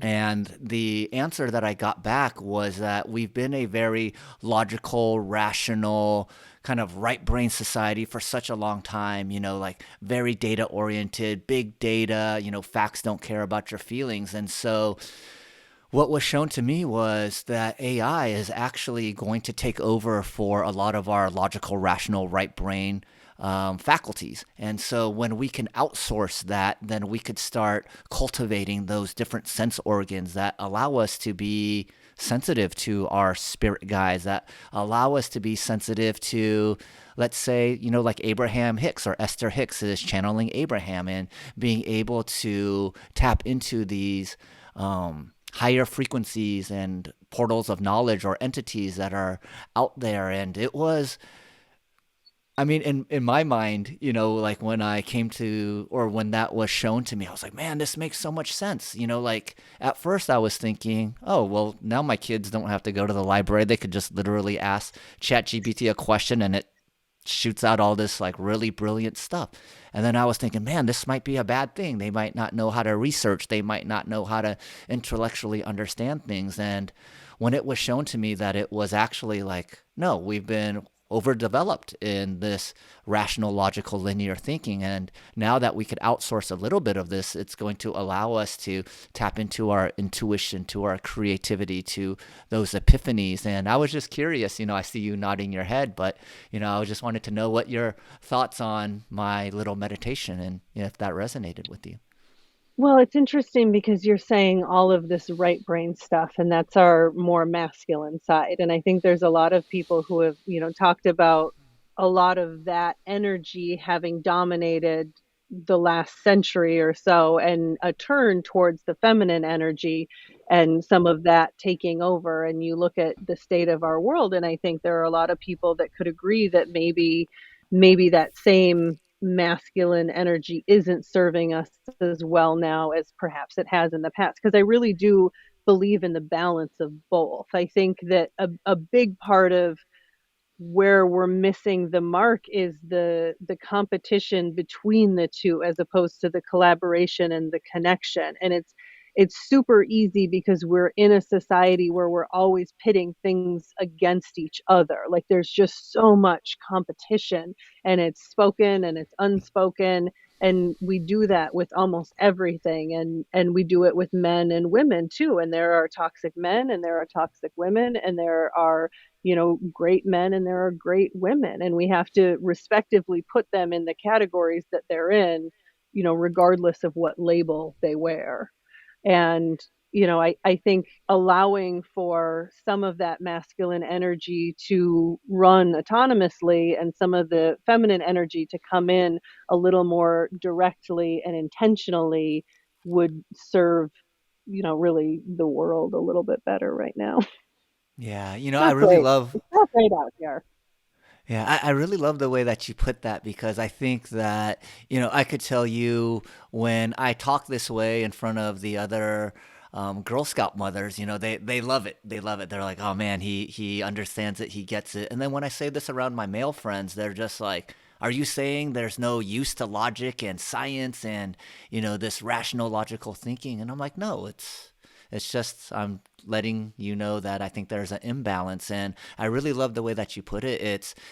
And the answer that I got back was that we've been a very logical, rational, kind of right brain society for such a long time, like very data oriented, big data, facts don't care about your feelings. And so what was shown to me was that AI is actually going to take over for a lot of our logical, rational, right brain faculties. And so when we can outsource that, then we could start cultivating those different sense organs that allow us to be sensitive to our spirit guides, that allow us to be sensitive to, let's say, like Abraham Hicks or Esther Hicks is channeling Abraham and being able to tap into these higher frequencies and portals of knowledge or entities that are out there. And it was, I mean, in my mind, like when I came to, or when that was shown to me, I was like, man, this makes so much sense. Like at first I was thinking, oh, well, now my kids don't have to go to the library. They could just literally ask ChatGPT a question and it shoots out all this like really brilliant stuff. And then I was thinking, man, this might be a bad thing. They might not know how to research. They might not know how to intellectually understand things. And when it was shown to me that it was actually like, no, we've been overdeveloped in this rational, logical, linear thinking. And now that we could outsource a little bit of this, it's going to allow us to tap into our intuition, to our creativity, to those epiphanies. And I was just curious, I see you nodding your head, but, I just wanted to know what your thoughts on my little meditation and if that resonated with you. Well, it's interesting because you're saying all of this right brain stuff, and that's our more masculine side. And I think there's a lot of people who have, talked about a lot of that energy having dominated the last century or so, and a turn towards the feminine energy and some of that taking over. And you look at the state of our world, and I think there are a lot of people that could agree that maybe that same masculine energy isn't serving us as well now as perhaps it has in the past. Because I really do believe in the balance of both. I think that a big part of where we're missing the mark is the competition between the two, as opposed to the collaboration and the connection. And it's super easy because we're in a society where we're always pitting things against each other. Like, there's just so much competition, and it's spoken and it's unspoken. And we do that with almost everything, and we do it with men and women too. And there are toxic men, and there are toxic women, and there are, great men, and there are great women, and we have to respectively put them in the categories that they're in, regardless of what label they wear. And I think allowing for some of that masculine energy to run autonomously and some of the feminine energy to come in a little more directly and intentionally would serve, really the world a little bit better right now. Yeah, I Not really great. love. It's not great out here. Yeah, I really love the way that you put that because I think that, I could tell you when I talk this way in front of the other Girl Scout mothers, they love it. They love it. They're like, oh man, he understands it, he gets it. And then when I say this around my male friends, they're just like, are you saying there's no use to logic and science and, this rational logical thinking? And I'm like, no, it's just I'm letting you know that I think there's an imbalance, and I really love the way that you put it.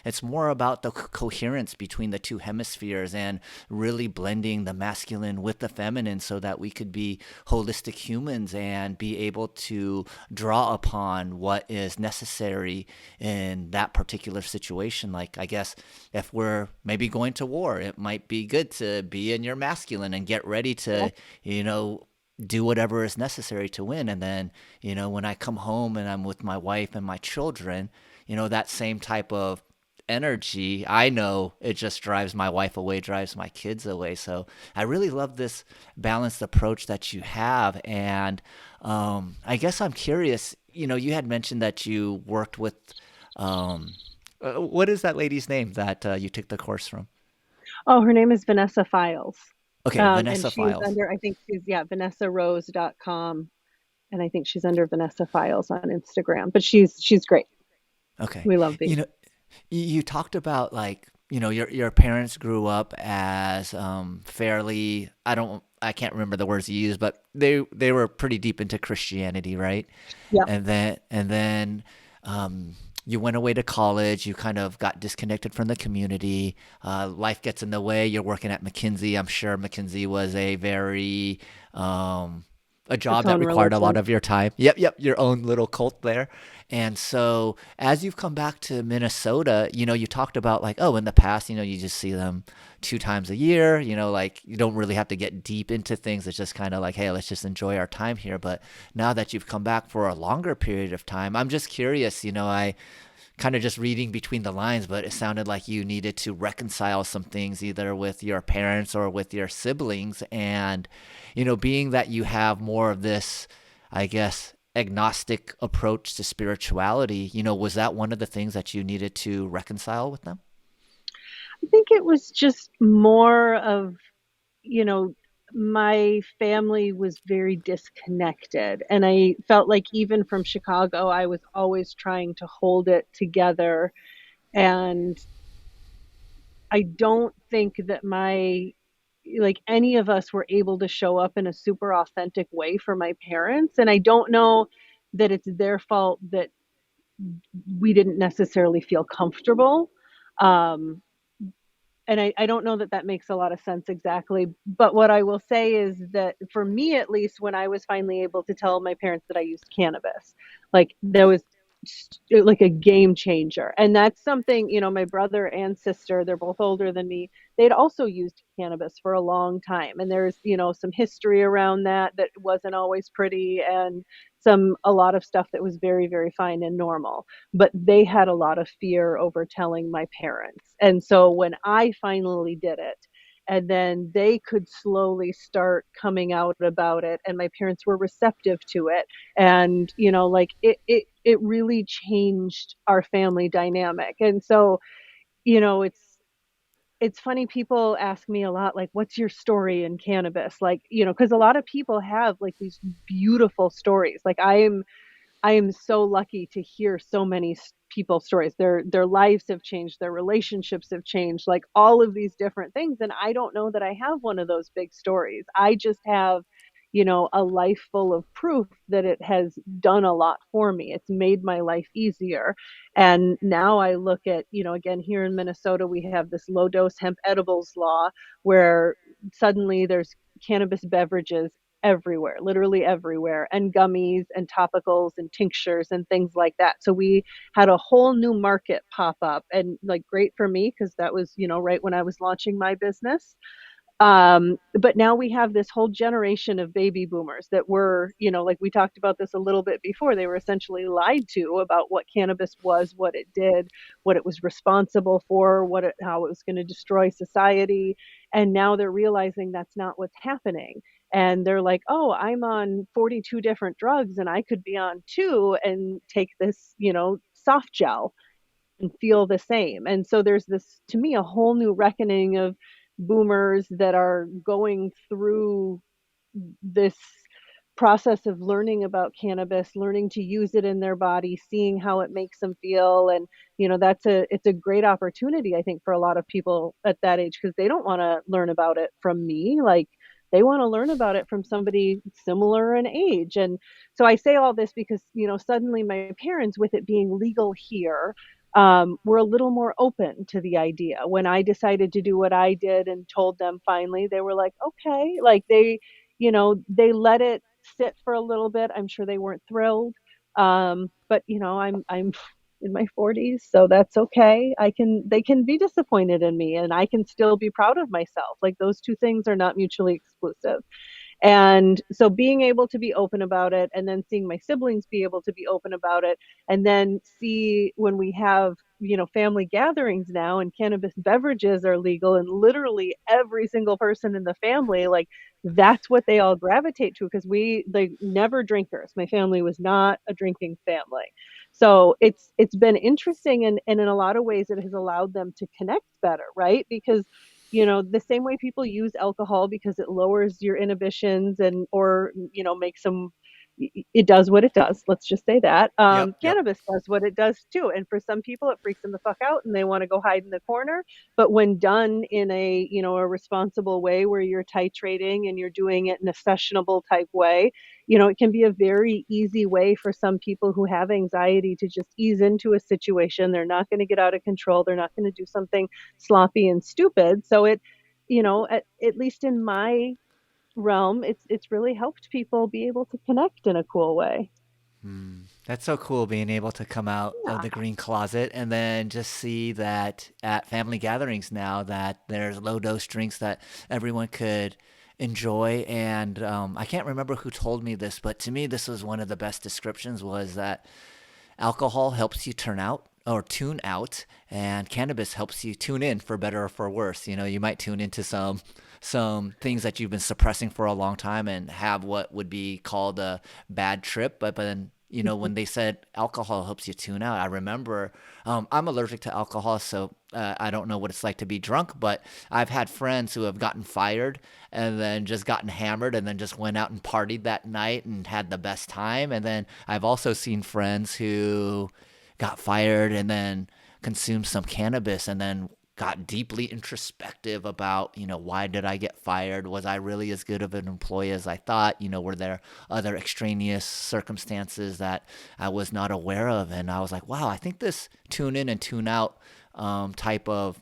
It's more about the coherence between the two hemispheres and really blending the masculine with the feminine, so that we could be holistic humans and be able to draw upon what is necessary in that particular situation. Like I guess if we're maybe going to war, it might be good to be in your masculine and get ready Yeah. to you know do whatever is necessary to win. And then, when I come home and I'm with my wife and my children, that same type of energy, I know it just drives my wife away, drives my kids away. So I really love this balanced approach that you have. And I guess I'm curious, you had mentioned that you worked with, um, what is that lady's name that you took the course from? Oh, her name is Vanessa Files. Okay, And Vanessa she's Files. under, I think she's, yeah, vanessarose.com. And I think she's under Vanessa Files on Instagram. But she's great. Okay. We love You being. know, you talked about like your parents grew up as fairly I can't remember the words you used, but they were pretty deep into Christianity, right? Yeah. And then you went away to college. You kind of got disconnected from the community. Life gets in the way. You're working at McKinsey. I'm sure McKinsey was a very a job Its that own required a lot religion. of your time. Yep, your own little cult there. And so as you've come back to Minnesota, you talked about like, oh, in the past, you just see them 2 times a year, like you don't really have to get deep into things. It's just kind of like, hey, let's just enjoy our time here. But now that you've come back for a longer period of time, I'm just curious, I kind of just reading between the lines, but it sounded like you needed to reconcile some things either with your parents or with your siblings. And, being that you have more of this, I guess, agnostic approach to spirituality, was that one of the things that you needed to reconcile with them? I think it was just more of, you know, my family was very disconnected. And I felt like even from Chicago, I was always trying to hold it together. And I don't think that like any of us were able to show up in a super authentic way for my parents. And I don't know that it's their fault that we didn't necessarily feel comfortable. Um, and I don't know that that makes a lot of sense exactly. But what I will say is that for me, at least, when I was finally able to tell my parents that I used cannabis, like there was like a game changer. And that's something, my brother and sister, they're both older than me. They'd also used cannabis for a long time. And there's, some history around that wasn't always pretty, and a lot of stuff that was very, very fine and normal, but they had a lot of fear over telling my parents. And so when I finally did it, and then they could slowly start coming out about it, and my parents were receptive to it, and like it really changed our family dynamic. And so, it's funny, people ask me a lot, like, what's your story in cannabis, like, because a lot of people have like these beautiful stories. Like, I am so lucky to hear so many people's stories. Their lives have changed, their relationships have changed, like all of these different things. And I don't know that I have one of those big stories. I just have, a life full of proof that it has done a lot for me. It's made my life easier. And now I look at, again, here in Minnesota, we have this low dose hemp edibles law where suddenly there's cannabis beverages everywhere, literally everywhere, and gummies and topicals and tinctures and things like that. So we had a whole new market pop up, and like great for me because that was, right when I was launching my business. But now we have this whole generation of baby boomers that were, like we talked about this a little bit before, they were essentially lied to about what cannabis was, what it did, what it was responsible for, how it was going to destroy society. And now they're realizing that's not what's happening. And they're like, oh, I'm on 42 different drugs and I could be on two and take this, soft gel and feel the same. And so there's this, to me, a whole new reckoning of boomers that are going through this process of learning about cannabis, learning to use it in their body, seeing how it makes them feel. And, it's a great opportunity, I think, for a lot of people at that age, because they don't want to learn about it from me. Like, they want to learn about it from somebody similar in age. And so I say all this because, suddenly my parents, with it being legal here, were a little more open to the idea. When I decided to do what I did and told them finally, they were like, okay, like they let it sit for a little bit. I'm sure they weren't thrilled. But I'm in my 40s, so that's okay. They can be disappointed in me and I can still be proud of myself. Like, those two things are not mutually exclusive. And so being able to be open about it, and then seeing my siblings be able to be open about it, and then see when we have, family gatherings now and cannabis beverages are legal and literally every single person in the family, like, that's what they all gravitate to, because they never drinkers. My family was not a drinking family. So it's been interesting, and in a lot of ways it has allowed them to connect better, right? Because the same way people use alcohol because it lowers your inhibitions and or makes them, it does what it does. Let's just say that. Yep, yep. Cannabis does what it does too. And for some people, it freaks them the fuck out and they want to go hide in the corner. But when done in a responsible way where you're titrating and you're doing it in a sessionable type way, it can be a very easy way for some people who have anxiety to just ease into a situation. They're not going to get out of control. They're not going to do something sloppy and stupid. So at least in my realm, it's really helped people be able to connect in a cool way. That's so cool being able to come out of Yeah. the green closet and then just see that at family gatherings now that there's low dose drinks that everyone could enjoy. And I can't remember who told me this, but to me, this was one of the best descriptions was that alcohol helps you turn out or tune out, and cannabis helps you tune in for better or for worse. You might tune into some things that you've been suppressing for a long time and have what would be called a bad trip. But then when they said alcohol helps you tune out, I remember I'm allergic to alcohol, so I don't know what it's like to be drunk. But I've had friends who have gotten fired and then just gotten hammered and then just went out and partied that night and had the best time. And then I've also seen friends who got fired and then consumed some cannabis and then got deeply introspective about, why did I get fired? Was I really as good of an employee as I thought? Were there other extraneous circumstances that I was not aware of? And I was like, wow, I think this tune in and tune out type of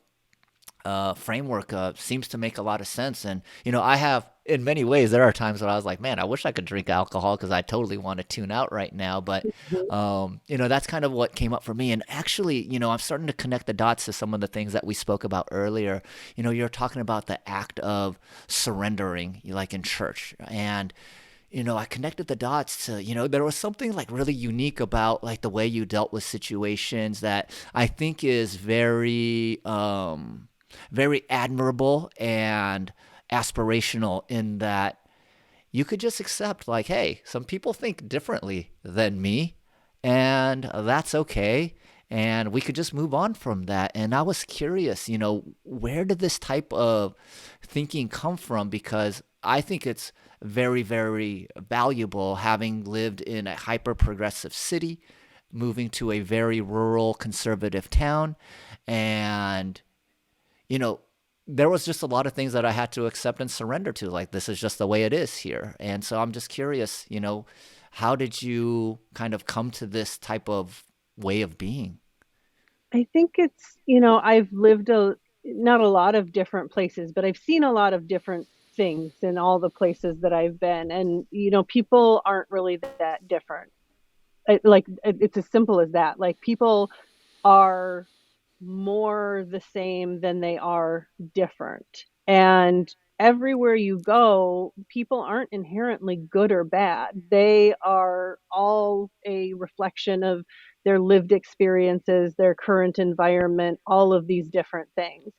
framework seems to make a lot of sense. And, I have, in many ways, there are times where I was like, man, I wish I could drink alcohol because I totally want to tune out right now. But, that's kind of what came up for me. And actually, I'm starting to connect the dots to some of the things that we spoke about earlier. You're talking about the act of surrendering, like in church. And, I connected the dots to, there was something like really unique about like the way you dealt with situations that I think is very admirable and aspirational in that you could just accept like, hey, some people think differently than me and that's okay. And we could just move on from that. And I was curious, where did this type of thinking come from? Because I think it's very, very valuable having lived in a hyper progressive city, moving to a very rural conservative town. And you know, there was just a lot of things that I had to accept and surrender to. Like, this is just the way it is here. And so I'm just curious, how did you kind of come to this type of way of being? I think I've lived not a lot of different places, but I've seen a lot of different things in all the places that I've been. And, people aren't really that different. It's as simple as that. Like, people are more the same than they are different. And everywhere you go, people aren't inherently good or bad. They are all a reflection of their lived experiences, their current environment, all of these different things.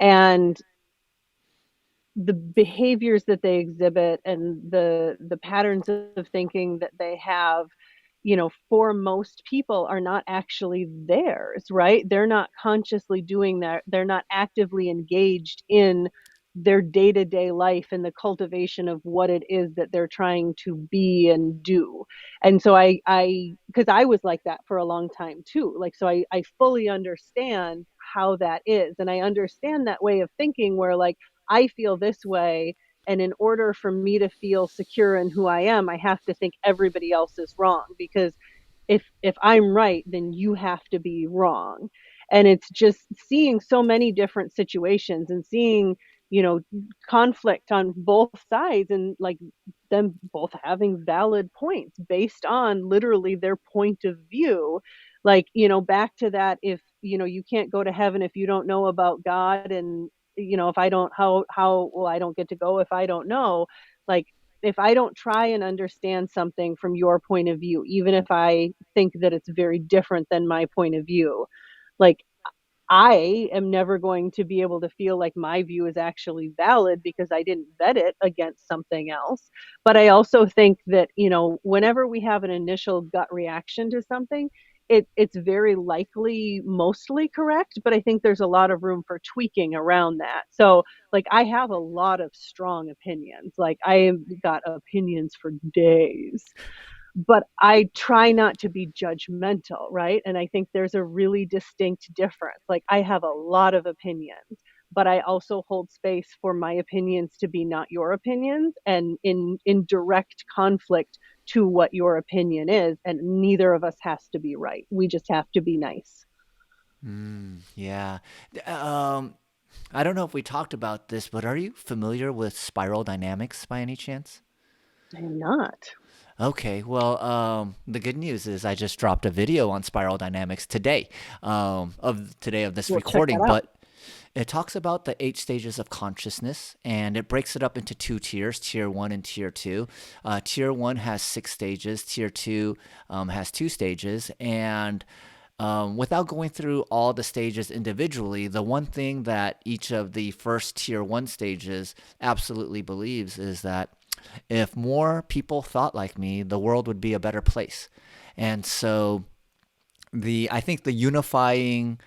And the behaviors that they exhibit and the patterns of thinking that they have, for most people are not actually theirs, right? They're not consciously doing that. They're not actively engaged in their day-to-day life and the cultivation of what it is that they're trying to be and do. And so I because I was like that for a long time too. Like, so I fully understand how that is. And I understand that way of thinking where, like, I feel this way, and in order for me to feel secure in who I am, I have to think everybody else is wrong, because if I'm right, then you have to be wrong. And it's just seeing so many different situations and seeing, you know, conflict on both sides, and like them both having valid points based on literally their point of view. Like, back to that, if, you can't go to heaven if you don't know about God, and if I don't, how well, I don't get to go if I don't know. Like, if I don't try and understand something from your point of view, even if I think that it's very different than my point of view, like, I am never going to be able to feel like my view is actually valid because I didn't vet it against something else. But I also think that, whenever we have an initial gut reaction to something, it's very likely mostly correct, but I think there's a lot of room for tweaking around that. So, like, I have a lot of strong opinions. Like, I got opinions for days, but I try not to be judgmental, right? And I think there's a really distinct difference. Like, I have a lot of opinions, but I also hold space for my opinions to be not your opinions, and in direct conflict to what your opinion is, and neither of us has to be right. We just have to be nice. Yeah. Um, I don't know if we talked about this, but are you familiar with spiral dynamics by any chance? I am not. Okay, well, the good news is I just dropped a video on spiral dynamics today, of this We'll check recording, that out. but it talks about the 8 stages of consciousness, and it breaks it up into two tiers, tier one and tier two. Tier one has 6 stages, tier two has 2 stages, and without going through all the stages individually, the one thing that each of the first tier one stages absolutely believes is that if more people thought like me, the world would be a better place. And so I think the unifying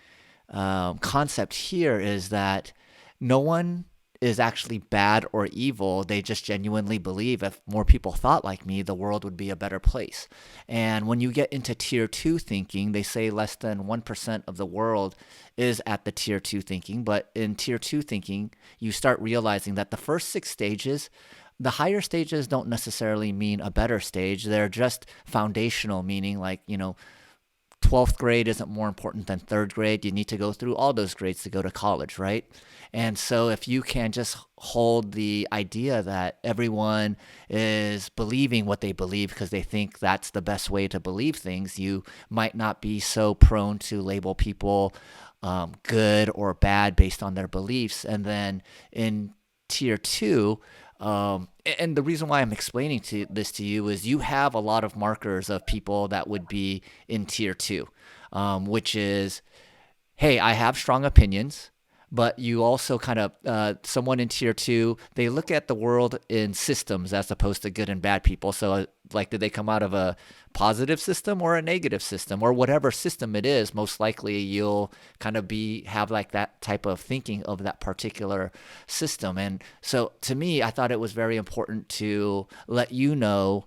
concept here is that no one is actually bad or evil. They just genuinely believe if more people thought like me, the world would be a better place. And when you get into tier two thinking, they say less than 1% of the world is at the tier two thinking. But in tier two thinking, you start realizing that the first 6 stages, the higher stages don't necessarily mean a better stage. They're just foundational, meaning like, 12th grade isn't more important than third grade. You need to go through all those grades to go to college, right? And so if you can just hold the idea that everyone is believing what they believe because they think that's the best way to believe things, you might not be so prone to label people good or bad based on their beliefs. And then in tier two, and the reason why I'm explaining this to you is you have a lot of markers of people that would be in tier two, which is, hey, I have strong opinions, but you also kind of, someone in tier two, they look at the world in systems as opposed to good and bad people. So, like, did they come out of a positive system or a negative system or whatever system it is? Most likely, you'll kind of have like that type of thinking of that particular system. And so, to me, I thought it was very important to let you know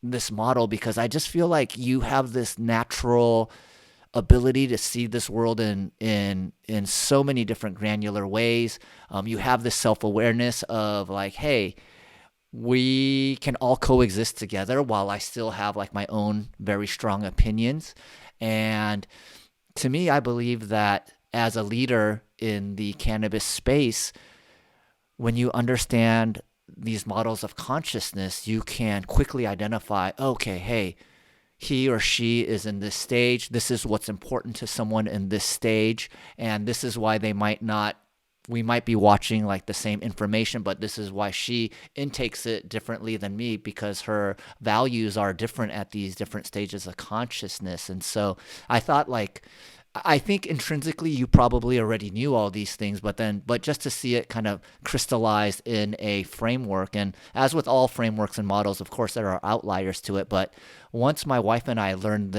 this model because I just feel like you have this natural ability to see this world in so many different granular ways. You have this self-awareness of like, hey, we can all coexist together while I still have like my own very strong opinions. And to me, I believe that as a leader in the cannabis space, when you understand these models of consciousness, you can quickly identify, okay, hey, he or she is in this stage. This is what's important to someone in this stage. And this is why they might not we might be watching like the same information, but this is why she intakes it differently than me because her values are different at these different stages of consciousness. And so I thought like, I think intrinsically you probably already knew all these things, but just to see it kind of crystallized in a framework. And as with all frameworks and models, of course, there are outliers to it. But once my wife and I learned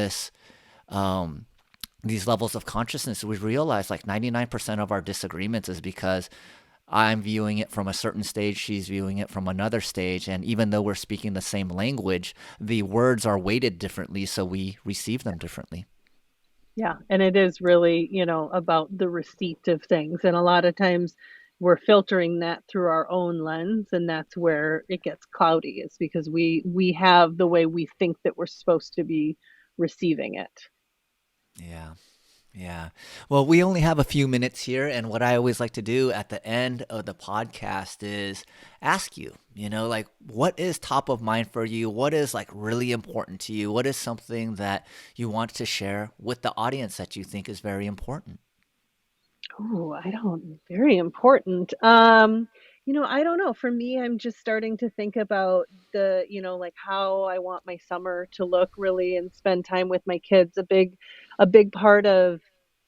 um, these levels of consciousness, we realized like 99% of our disagreements is because I'm viewing it from a certain stage, she's viewing it from another stage. And even though we're speaking the same language, the words are weighted differently, so we receive them differently. Yeah, and it is really, about the receipt of things. And a lot of times we're filtering that through our own lens, and that's where it gets cloudy, is because we have the way we think that we're supposed to be receiving it. Yeah. Yeah. Well, we only have a few minutes here. And what I always like to do at the end of the podcast is ask you, like what is top of mind for you? What is like really important to you? What is something that you want to share with the audience that you think is very important? Oh, I don't, very important. I don't know. For me, I'm just starting to think about like how I want my summer to look really and spend time with my kids. A big part of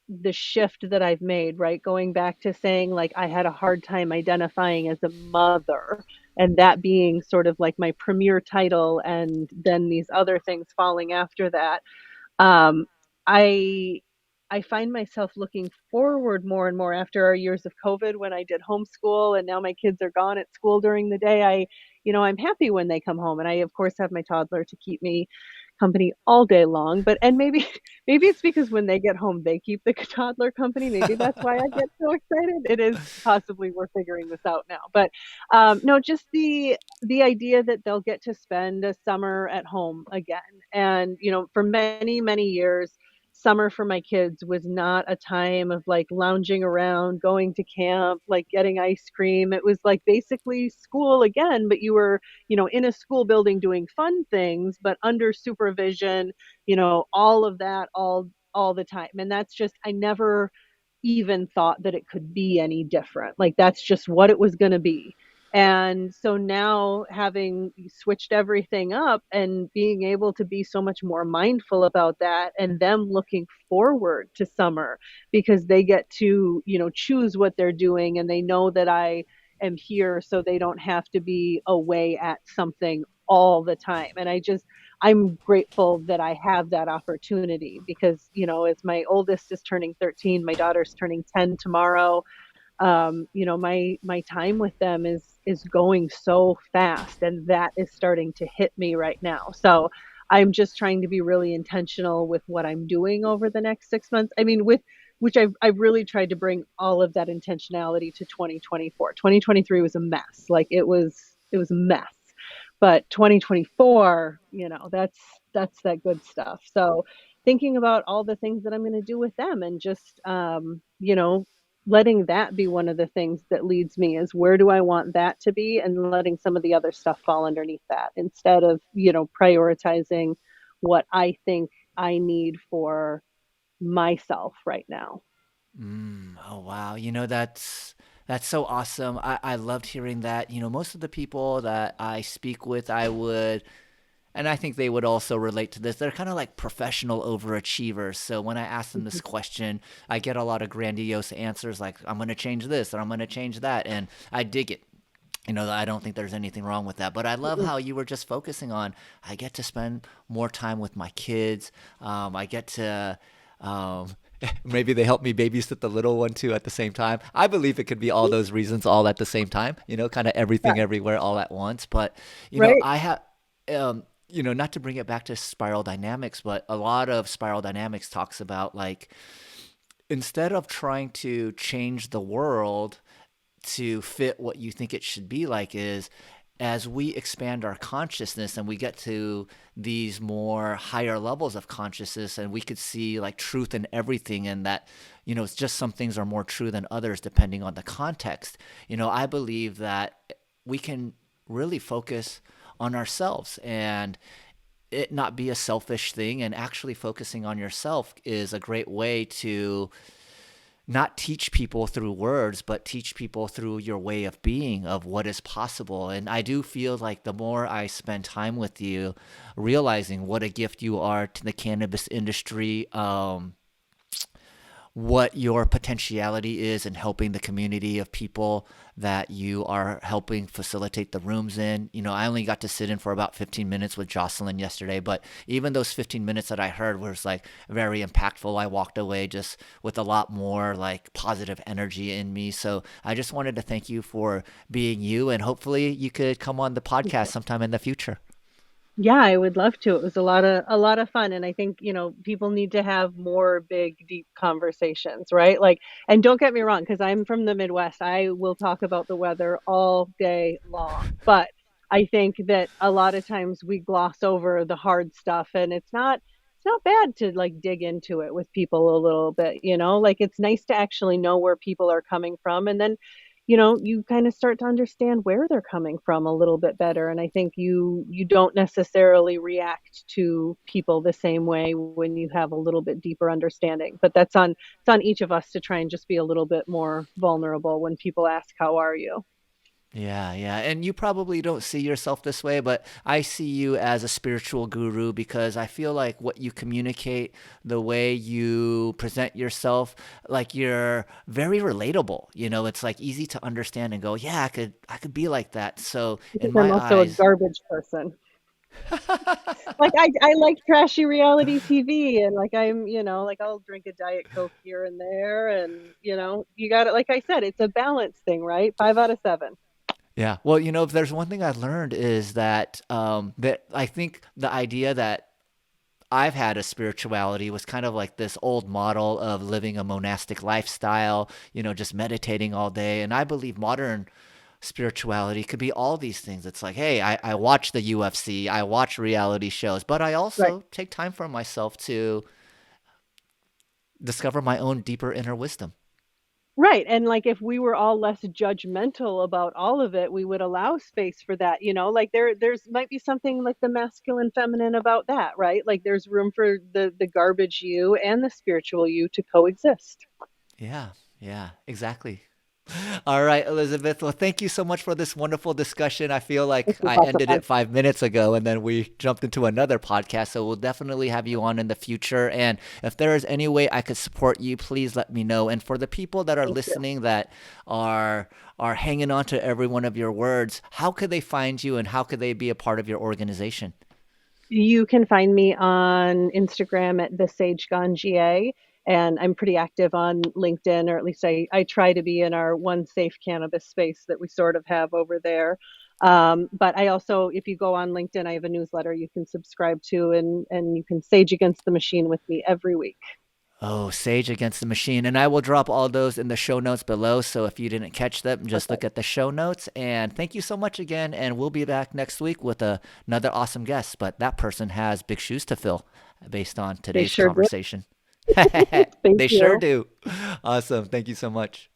the shift that I've made, right? Going back to saying like I had a hard time identifying as a mother, and that being sort of like my premier title, and then these other things falling after that. Um, I I find myself looking forward more and more after our years of COVID when I did homeschool and now my kids are gone at school during the day. I'm happy when they come home, and I of course have my toddler to keep me company all day long. And maybe maybe it's because when they get home they keep the toddler company. Maybe that's why I get so excited. It is possibly, we're figuring this out now. But no, just the idea that they'll get to spend a summer at home again. And, for many, many years, summer for my kids was not a time of like lounging around, going to camp, like getting ice cream. It was like basically school again, but you were, in a school building doing fun things, but under supervision, all of that all the time. And that's just, I never even thought that it could be any different. Like that's just what it was going to be. And so now, having switched everything up and being able to be so much more mindful about that, and them looking forward to summer because they get to, choose what they're doing, and they know that I am here so they don't have to be away at something all the time. And I'm grateful that I have that opportunity because, as my oldest is turning 13, my daughter's turning 10 tomorrow. My time with them is going so fast, and that is starting to hit me right now. So I'm just trying to be really intentional with what I'm doing over the next 6 months. I mean, with which I've really tried to bring all of that intentionality to 2024. 2023 was a mess. Like it was a mess. But 2024, that's that good stuff. So thinking about all the things that I'm going to do with them, and just letting that be one of the things that leads me, is where do I want that to be, and letting some of the other stuff fall underneath that, instead of, prioritizing what I think I need for myself right now. Oh wow. That's so awesome. I loved hearing that. Most of the people that I speak with, and I think they would also relate to this. They're kind of like professional overachievers. So when I ask them this question, I get a lot of grandiose answers like, I'm going to change this or I'm going to change that. And I dig it. I don't think there's anything wrong with that. But I love how you were just focusing on, I get to spend more time with my kids. I get to, um, maybe they help me babysit the little one too at the same time. I believe it could be all those reasons all at the same time, kind of everything Yeah, everywhere all at once. But, right. I have, not to bring it back to spiral dynamics, but a lot of spiral dynamics talks about like, instead of trying to change the world to fit what you think it should be like, is as we expand our consciousness and we get to these more higher levels of consciousness, and we could see like truth in everything, and that it's just some things are more true than others depending on the context. I believe that we can really focus on ourselves and it not be a selfish thing, and actually focusing on yourself is a great way to not teach people through words, but teach people through your way of being, of what is possible. And I do feel like the more I spend time with you, realizing what a gift you are to the cannabis industry, what your potentiality is in helping the community of people that you are helping facilitate the rooms in. You know, I only got to sit in for about 15 minutes with Jocelyn yesterday, but even those 15 minutes that I heard was like very impactful. I walked away just with a lot more like positive energy in me. So I just wanted to thank you for being you, and hopefully you could come on the podcast sometime in the future. Yeah, I would love to. It was a lot of fun, and I think, people need to have more big, deep conversations, right? Like, and don't get me wrong, because I'm from the Midwest, I will talk about the weather all day long. But I think that a lot of times we gloss over the hard stuff, and it's not bad to like dig into it with people a little bit. Like it's nice to actually know where people are coming from, and then you kind of start to understand where they're coming from a little bit better. And I think you don't necessarily react to people the same way when you have a little bit deeper understanding. But it's on each of us to try and just be a little bit more vulnerable when people ask, "How are you?" Yeah, yeah. And you probably don't see yourself this way, but I see you as a spiritual guru because I feel like what you communicate, the way you present yourself, like you're very relatable. You know, it's like easy to understand and go, yeah, I could be like that. So in Because I'm my also a eyes, garbage person. Like I like trashy reality TV, and like like I'll drink a Diet Coke here and there, and you got it. Like I said, it's a balance thing, right? 5 out of 7. yeah. Well, you know, if there's one thing I learned is that I think the idea that I've had a spirituality was kind of like this old model of living a monastic lifestyle, you know, just meditating all day. And I believe modern spirituality could be all these things. It's like, hey, I watch the UFC, I watch reality shows, but I Right. also take time for myself to discover my own deeper inner wisdom. Right. And like if we were all less judgmental about all of it, we would allow space for that. Like there's might be something like the masculine feminine about that, right? Like there's room for the garbage you and the spiritual you to coexist. Yeah, yeah, exactly. All right, Elizabeth. Well, thank you so much for this wonderful discussion. I feel This like was I lots of ended fun. it 5 minutes ago and then we jumped into another podcast. So we'll definitely have you on in the future. And if there is any way I could support you, please let me know. And for the people that are Thank you. listening that are hanging on to every one of your words, how could they find you and how could they be a part of your organization? You can find me on Instagram at the Sage Ganjier, and I'm pretty active on LinkedIn, or at least I try to be in our one safe cannabis space that we sort of have over there. But I also, if you go on LinkedIn, I have a newsletter you can subscribe to, and you can Sage Against the Machine with me every week. Oh, Sage Against the Machine. And I will drop all those in the show notes below. So if you didn't catch them, just look Perfect. at the show notes. And thank you so much again. And we'll be back next week with another awesome guest. But that person has big shoes to fill based on They today's sure do. conversation. Thank They sure you. do. Awesome. Thank you so much.